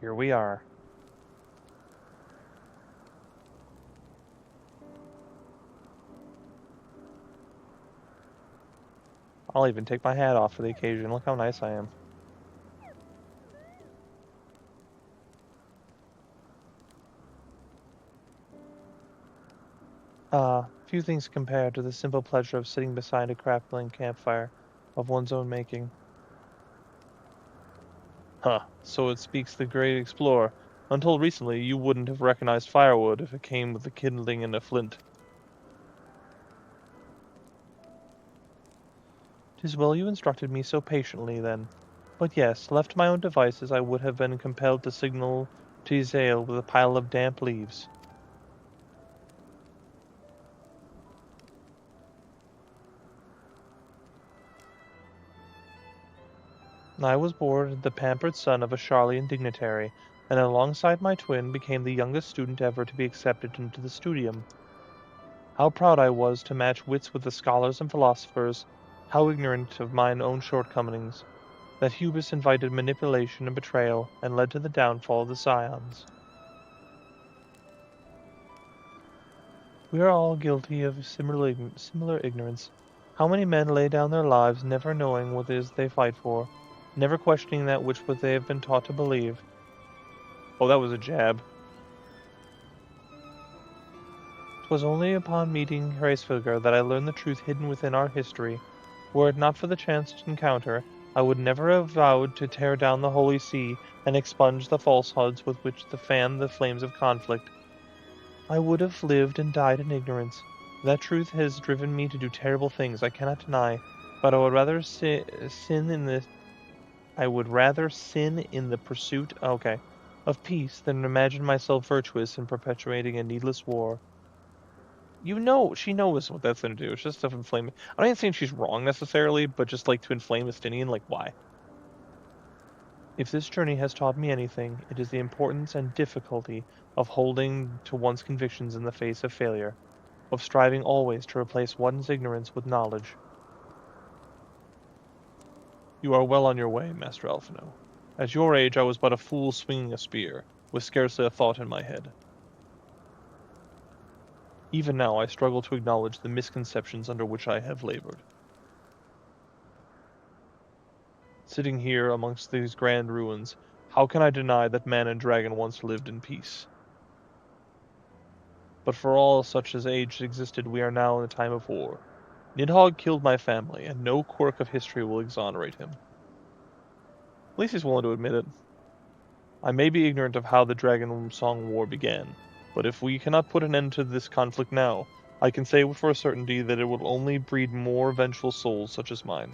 Here we are. I'll even take my hat off for the occasion. Look how nice I am. Few things compare to the simple pleasure of sitting beside a crackling campfire of one's own making. Huh, so it speaks the great explorer. Until recently, you wouldn't have recognized firewood if it came with the kindling and a flint. 'Tis well you instructed me so patiently, then. But yes, left to my own devices, I would have been compelled to signal to Ysayle with a pile of damp leaves. I was born the pampered son of a Charlian dignitary, and alongside my twin became the youngest student ever to be accepted into the studium. How proud I was to match wits with the scholars and philosophers, how ignorant of mine own shortcomings, that hubris invited manipulation and betrayal, and led to the downfall of the scions. We are all guilty of similar ignorance. How many men lay down their lives never knowing what it is they fight for, never questioning that which they have been taught to believe. Oh, that was a jab. 'Twas only upon meeting Hraesvelgr that I learned the truth hidden within our history. Were it not for the chanced encounter, I would never have vowed to tear down the Holy See and expunge the falsehoods with which to fan the flames of conflict. I would have lived and died in ignorance. That truth has driven me to do terrible things, I cannot deny, but I would rather sin in the pursuit of peace than imagine myself virtuous in perpetuating a needless war. You know, she knows what that's going to do. It's just to inflame. I'm not saying she's wrong necessarily, but just like to inflame Estinien, like why? If this journey has taught me anything, it is the importance and difficulty of holding to one's convictions in the face of failure, of striving always to replace one's ignorance with knowledge. You are well on your way, Master Alphino. At your age I was but a fool swinging a spear, with scarcely a thought in my head. Even now I struggle to acknowledge the misconceptions under which I have labored. Sitting here amongst these grand ruins, how can I deny that man and dragon once lived in peace? But for all such as age existed, we are now in a time of war. Nidhogg killed my family, and no quirk of history will exonerate him. At least he's willing to admit it. I may be ignorant of how the Dragon Song War began, but if we cannot put an end to this conflict now, I can say for a certainty that it will only breed more vengeful souls such as mine.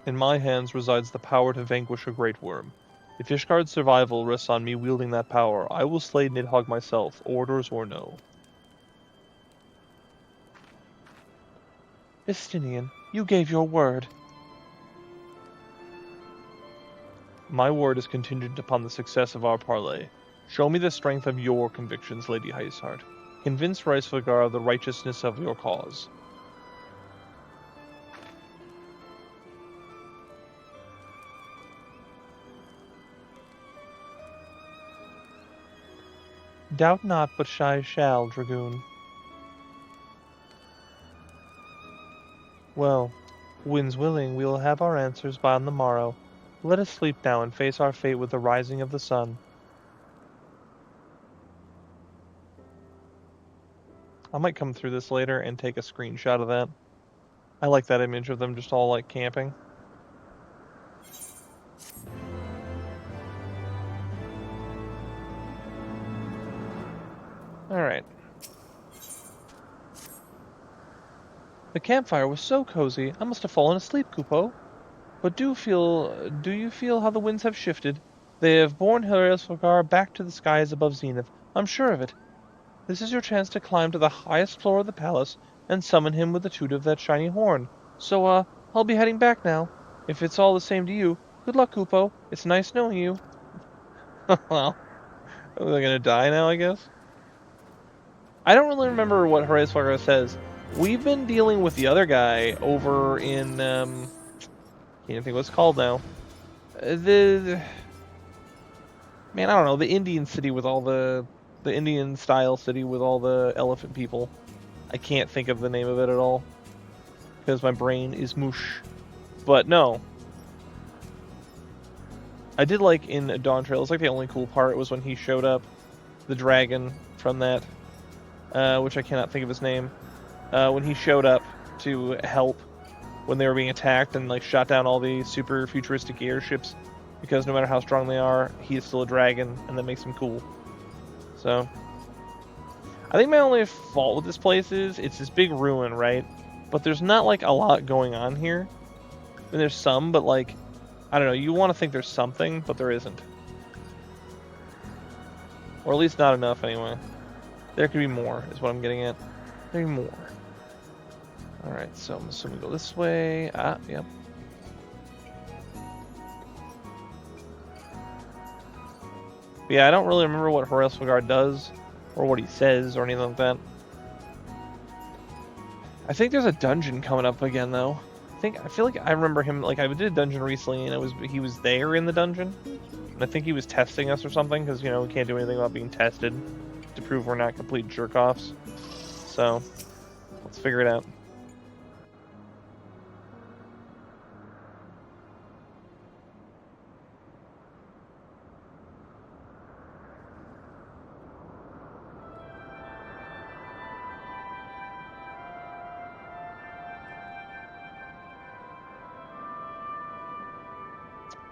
In my hands resides the power to vanquish a great worm. If Ishgard's survival rests on me wielding that power, I will slay Nidhogg myself, orders or no.
Estinien, you gave your word.
My word is contingent upon the success of our parley. Show me the strength of your convictions, Lady Hyaceheart. Convince Hraesvelgr of the righteousness of your cause.
Doubt not, but I shall, Dragoon. Well, winds willing, we will have our answers by on the morrow. Let us sleep now and face our fate with the rising of the sun.
I might come through this later and take a screenshot of that. I like that image of them just all like camping.
Alright. The campfire was so cozy, I must have fallen asleep, Kupo. But do you feel how the winds have shifted? They have borne Eorzea back to the skies above Zenith. I'm sure of it. This is your chance to climb to the highest floor of the palace and summon him with the toot of that shiny horn. So, I'll be heading back now. If it's all the same to you, good luck, Kupo. It's nice knowing you. Well, are they gonna die now, I guess? I don't really remember what Eorzea says. We've been dealing with the other guy over in, can't even think what it's called now. Man, I don't know, the Indian city with all the Indian style city with all the elephant people. I can't think of the name of it at all because my brain is mush. But no, I did like in Dawn Trail. It's like the only cool part was when he showed up, the dragon from that, which I cannot think of his name. When he showed up to help when they were being attacked and like shot down all the super futuristic airships, because no matter how strong they are, he is still a dragon, and that makes him cool. So, I think my only fault with this place is it's this big ruin, right? But there's not like a lot going on here. I mean, there's some, but like, I don't know, you want to think there's something, but there isn't. Or at least not enough, anyway. There could be more, is what I'm getting at. There could be more. Alright, so I'm assuming we go this way. Ah, yep. But yeah, I don't really remember what Eorzea does, or what he says, or anything like that. I think there's a dungeon coming up again, though. I feel like I remember him, like, I did a dungeon recently, and he was there in the dungeon. And I think he was testing us or something, because, you know, we can't do anything about being tested to prove we're not complete jerk-offs. So, let's figure it out.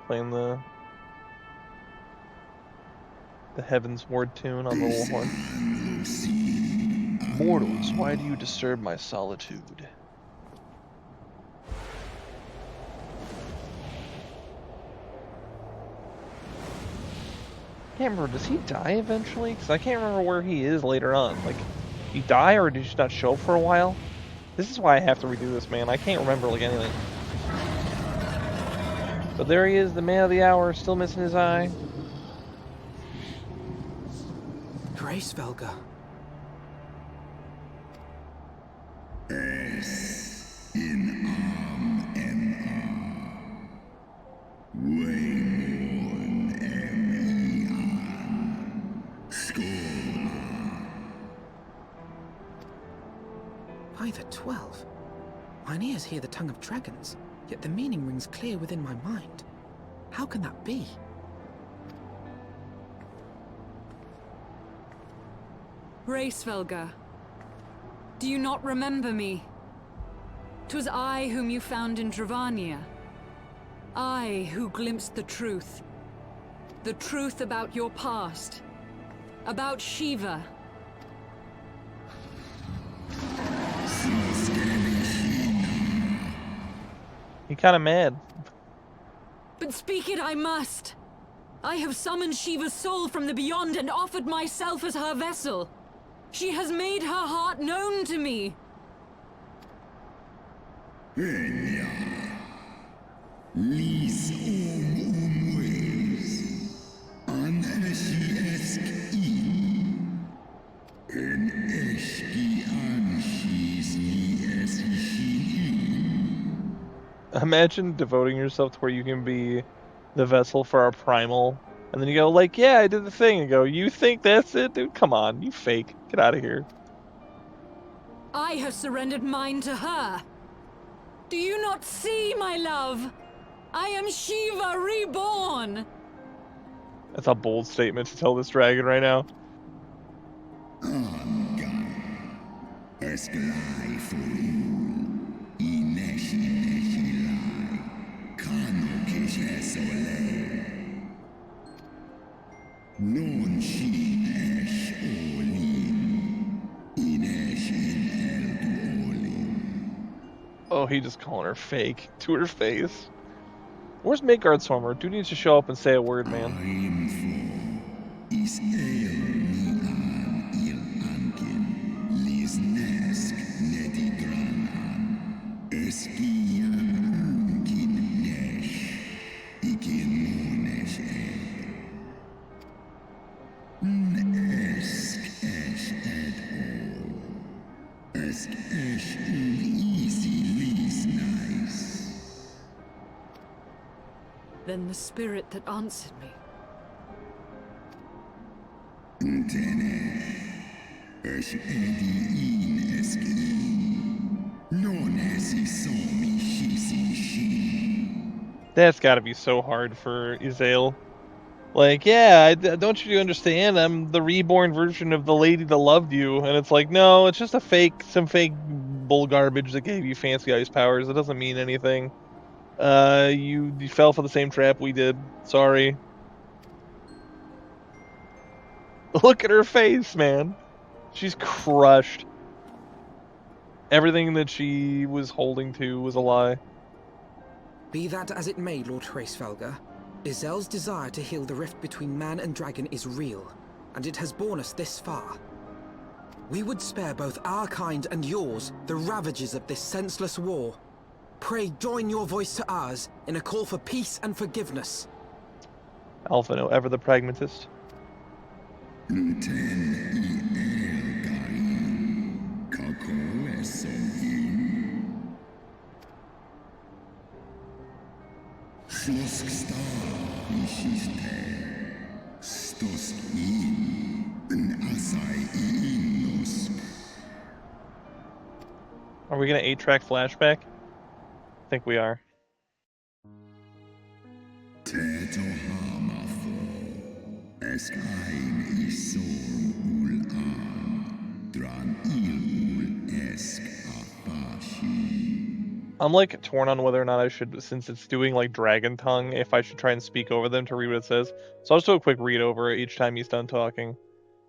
Playing the Heaven's Ward tune on the little horn. Mortals, why do you disturb my solitude? I can't remember, does he die eventually? Because I can't remember where he is later on. Like, did he die or did he just not show up for a while? This is why I have to redo this, man. I can't remember, like, anything. But there he is, the man of the hour, still missing his eye.
Grace Velga. By the 12. Mine ears hear the tongue of dragons, yet the meaning rings clear within my mind. How can that be?
Racevelga, do you not remember me? 'Twas I whom you found in Dravania. I who glimpsed the truth. The truth about your past. About Shiva.
He kinda mad.
But speak it I must. I have summoned Shiva's soul from the beyond and offered myself as her vessel. She has made her heart known to me.
Imagine devoting yourself to where you can be the vessel for our primal, and then you go like, yeah, I did the thing, and go, you think that's it? Dude, come on, you fake. Get out of here.
I have surrendered mine to her. Do you not see, my love? I am Shiva reborn.
That's a bold statement to tell this dragon right now.
he just calling her fake to her face. Where's Midgard Swarmer? Dude needs to show up and say a word, man.
Then the spirit that answered me.
That's gotta be so hard for Ysayle. Like, yeah, don't you understand? I'm the reborn version of the lady that loved you. And it's like, no, it's just some fake bull garbage that gave you fancy ice powers. It doesn't mean anything. You fell for the same trap we did. Sorry. Look at her face, man. She's crushed. Everything that she was holding to was a lie.
Be that as it may, Lord Hraesvelgr, Ysayle's desire to heal the rift between man and dragon is real, and it has borne us this far. We would spare both our kind and yours the ravages of this senseless war. Pray join your voice to ours in a call for peace and forgiveness.
Alphino, ever the pragmatist. Are we gonna 8-track flashback? I think we are. I'm like torn on whether or not I should, since it's doing like dragon tongue, if I should try and speak over them to read what it says. So I'll just do a quick read over each time he's done talking.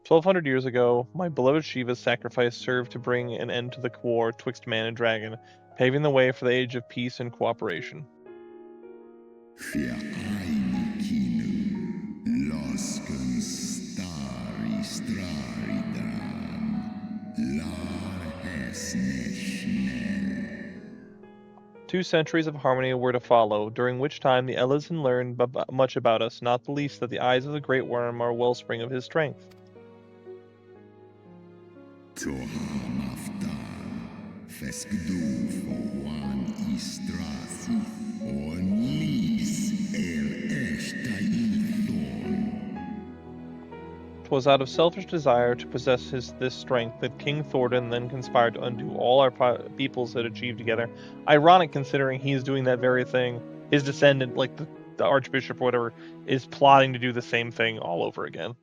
1200 years ago, my beloved Shiva's sacrifice served to bring an end to the war twixt man and dragon, paving the way for the age of peace and cooperation. Two centuries of harmony were to follow, during which time the Elysian learned much about us, not the least that the eyes of the great worm are a wellspring of his strength. Twas out of selfish desire to possess this strength that King Thordan then conspired to undo all our peoples had achieved together. Ironic considering he's doing that very thing. His descendant, like the Archbishop or whatever, is plotting to do the same thing all over again.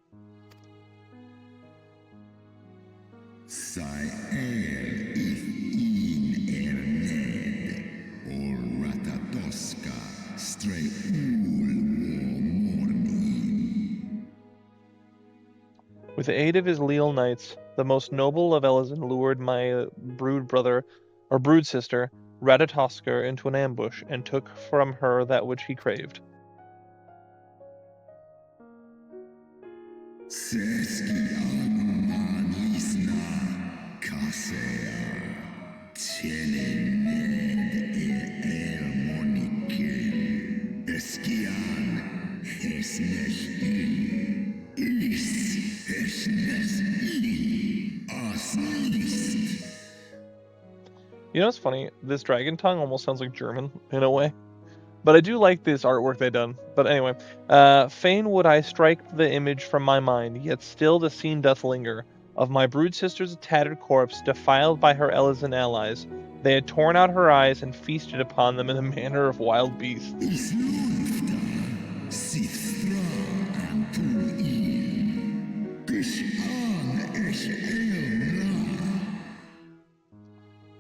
With the aid of his leal knights, the most noble of Elysian lured my brood sister, Ratatoskr, into an ambush, and took from her that which he craved. You know what's funny? This dragon tongue almost sounds like German, in a way. But I do like this artwork they've done. But anyway, fain would I strike the image from my mind, yet still the scene doth linger, of my brood sister's tattered corpse, defiled by her Elysian allies. They had torn out her eyes and feasted upon them in the manner of wild beasts.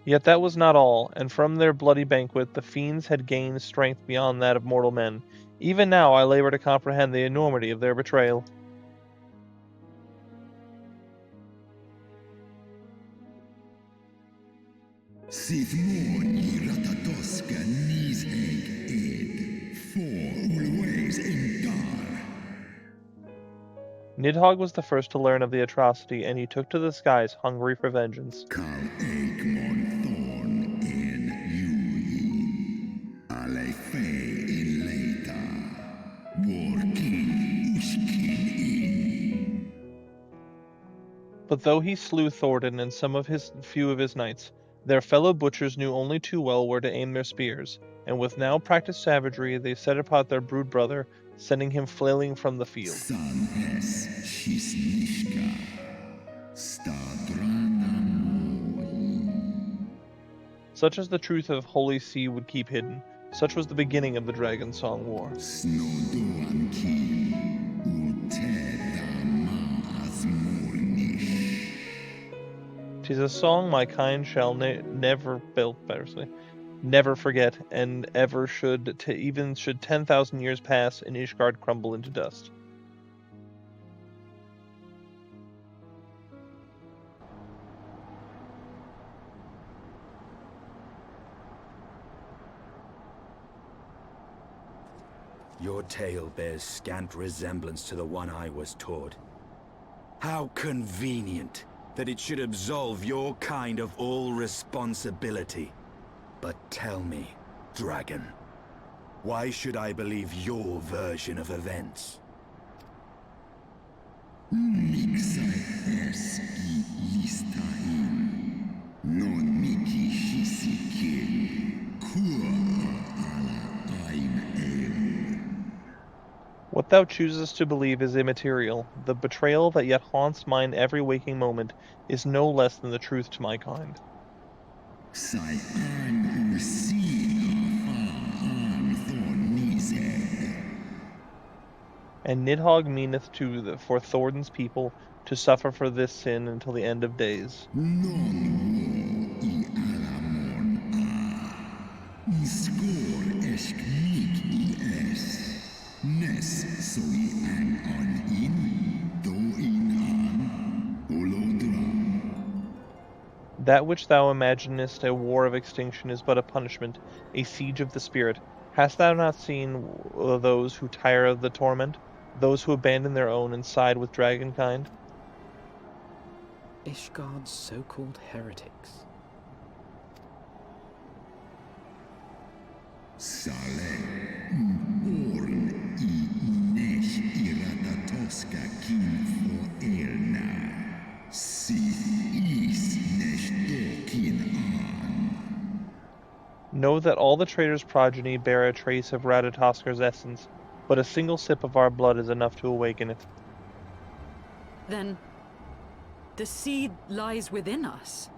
Yet that was not all, and from their bloody banquet the fiends had gained strength beyond that of mortal men. Even now I labor to comprehend the enormity of their betrayal.
Nidhogg was the first to learn of the atrocity, and he took to the skies, hungry for vengeance. But though he slew Thordan and some of his few of his knights, their fellow butchers knew only too well where to aim their spears, and with now practiced savagery they set apart their brood brother, sending him flailing from the field. Such as the truth of Holy See would keep hidden, such was the beginning of the Dragon Song War. "'Tis a song my kind shall never forget, and ever should, even should 10,000 years pass and Ishgard crumble into dust."
Your tale bears scant resemblance to the one I was taught. How convenient that it should absolve your kind of all responsibility. But tell me, Dragon, why should I believe your version of events?
What thou choosest to believe is immaterial. The betrayal that yet haunts mine every waking moment is no less than the truth to my kind. And Nidhogg meaneth for Thordan's people to suffer for this sin until the end of days. That which thou imaginest a war of extinction is but a punishment, a siege of the spirit. Hast thou not seen those who tire of the torment, those who abandon their own and side with dragonkind?
Ishgard's so-called heretics.
Know that all the traitor's progeny bear a trace of Radatoskar's essence, but a single sip of our blood is enough to awaken it.
Then the seed lies within us.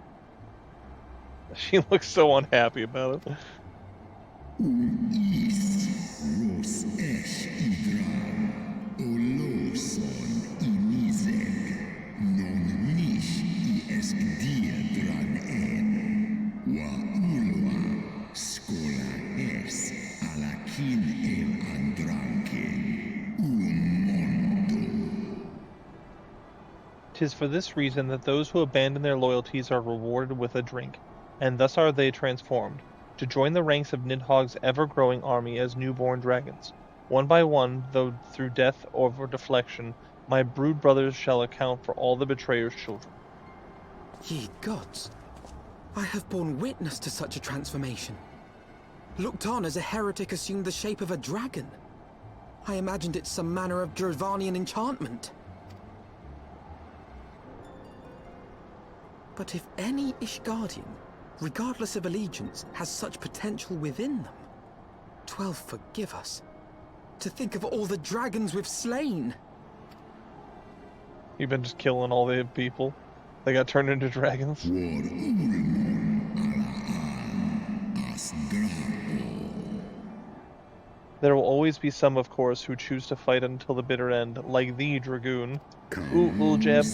She looks so unhappy about it. "'Tis for this reason that those who abandon their loyalties are rewarded with a drink, and thus are they transformed, to join the ranks of Nidhogg's ever-growing army as newborn dragons. One by one, though through death or deflection, my brood brothers shall account for all the betrayer's children."
Ye gods, I have borne witness to such a transformation. Looked on as a heretic assumed the shape of a dragon. I imagined it some manner of Dravanian enchantment. But if any Ishgardian, regardless of allegiance, has such potential within them, 12 forgive us. To think of all the dragons we've slain.
You've been just killing all the people. They got turned into dragons. There will always be some, of course, who choose to fight until the bitter end, like thee, Dragoon. Ooh, little jab.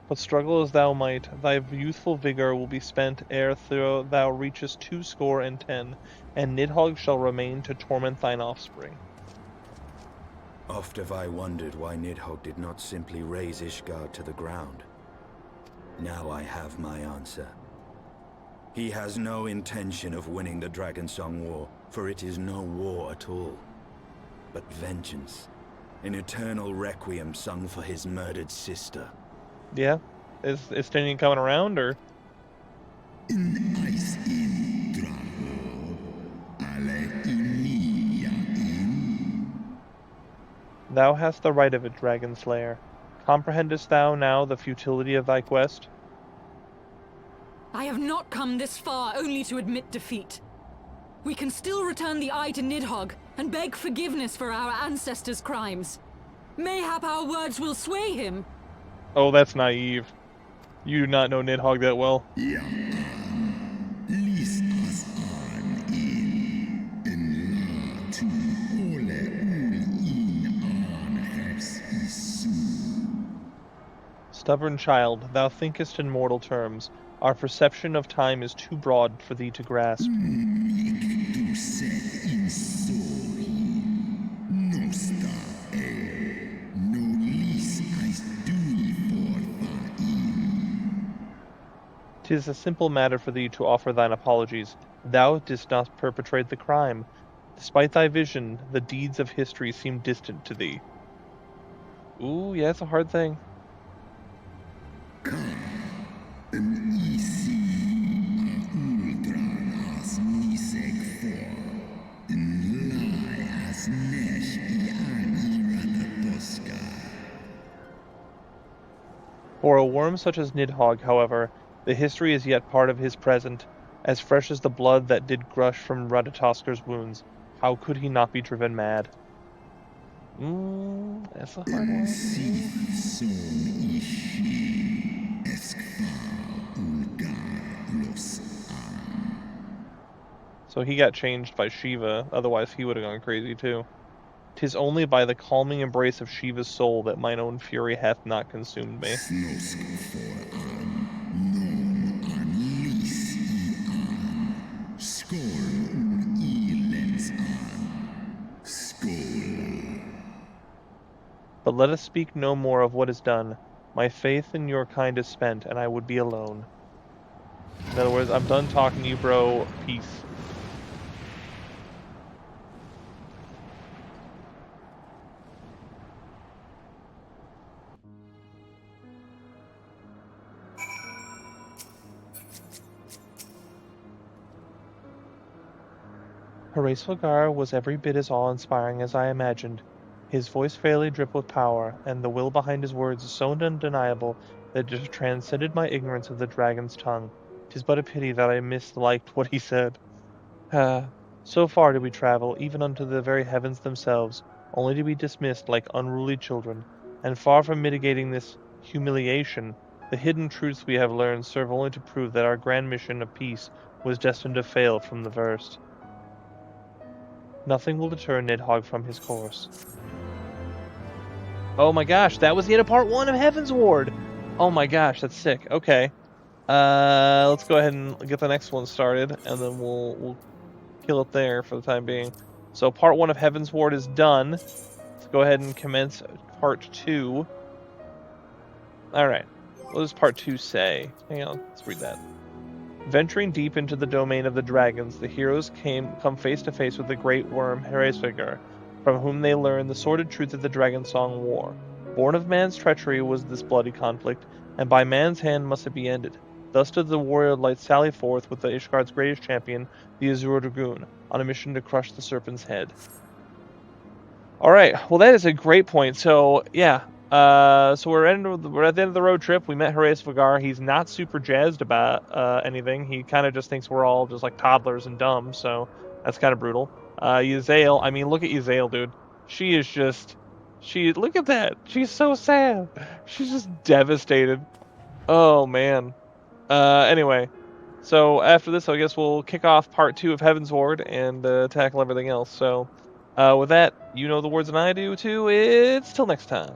But struggle as thou might, thy youthful vigor will be spent ere thou reachest 210, and Nidhogg shall remain to torment thine offspring.
Oft have I wondered why Nidhogg did not simply raze Ishgard to the ground. Now I have my answer. He has no intention of winning the Dragonsong War, for it is no war at all, but vengeance. An eternal requiem sung for his murdered sister.
Yeah? Is Estinien coming around, or? Thou hast the right of it, Dragon Slayer. Comprehendest thou now the futility of thy quest?
I have not come this far only to admit defeat. We can still return the eye to Nidhogg and beg forgiveness for our ancestors' crimes. Mayhap our words will sway him.
Oh, that's naive. You do not know Nidhogg that well. Stubborn child, thou thinkest in mortal terms. Our perception of time is too broad for thee to grasp. Tis a simple matter for thee to offer thine apologies. Thou didst not perpetrate the crime. Despite thy vision, the deeds of history seem distant to thee. Ooh, yeah, it's a hard thing. For a worm such as Nidhogg, however, the history is yet part of his present, as fresh as the blood that did gush from Radatosker's wounds. How could he not be driven mad? That's a hard one. So he got changed by Shiva, otherwise he would have gone crazy too. 'Tis only by the calming embrace of Shiva's soul that mine own fury hath not consumed me. But let us speak no more of what is done. My faith in your kind is spent, and I would be alone. In other words, I'm done talking to you, bro. Peace. Horace was every bit as awe-inspiring as I imagined. His voice fairly dripped with power, and the will behind his words so undeniable that it transcended my ignorance of the dragon's tongue. 'Tis but a pity that I misliked what he said. So far did we travel, even unto the very heavens themselves, only to be dismissed like unruly children, and far from mitigating this humiliation, the hidden truths we have learned serve only to prove that our grand mission of peace was destined to fail from the first. Nothing will deter Nidhogg from his course. Oh my gosh, that was the end of part 1 of Heaven's Ward! Oh my gosh, that's sick. Okay. Let's go ahead and get the next one started, and then we'll kill it there for the time being. So part 1 of Heaven's Ward is done. Let's go ahead and commence part 2. Alright. What does part 2 say? Hang on, let's read that. Venturing deep into the domain of the dragons, the heroes come face to face with the great worm Eorzea, from whom they learn the sordid truth of the Dragonsong War. Born of man's treachery was this bloody conflict, and by man's hand must it be ended. Thus did the warrior light sally forth with the Ishgard's greatest champion, the Azure Dragoon, on a mission to crush the serpent's head. Alright, well that is a great point. So, yeah. So we're at the end of the road trip. We met Eorzea. He's not super jazzed about anything. He kind of just thinks we're all just like toddlers and dumb, so that's kind of brutal. Ysayle, I mean, look at Ysayle, dude. She is just... look at that. She's so sad. She's just devastated. Oh, man. Anyway. So after this, I guess we'll kick off part 2 of Heaven's Ward and tackle everything else. So with that, you know the words and I do too. It's till next time.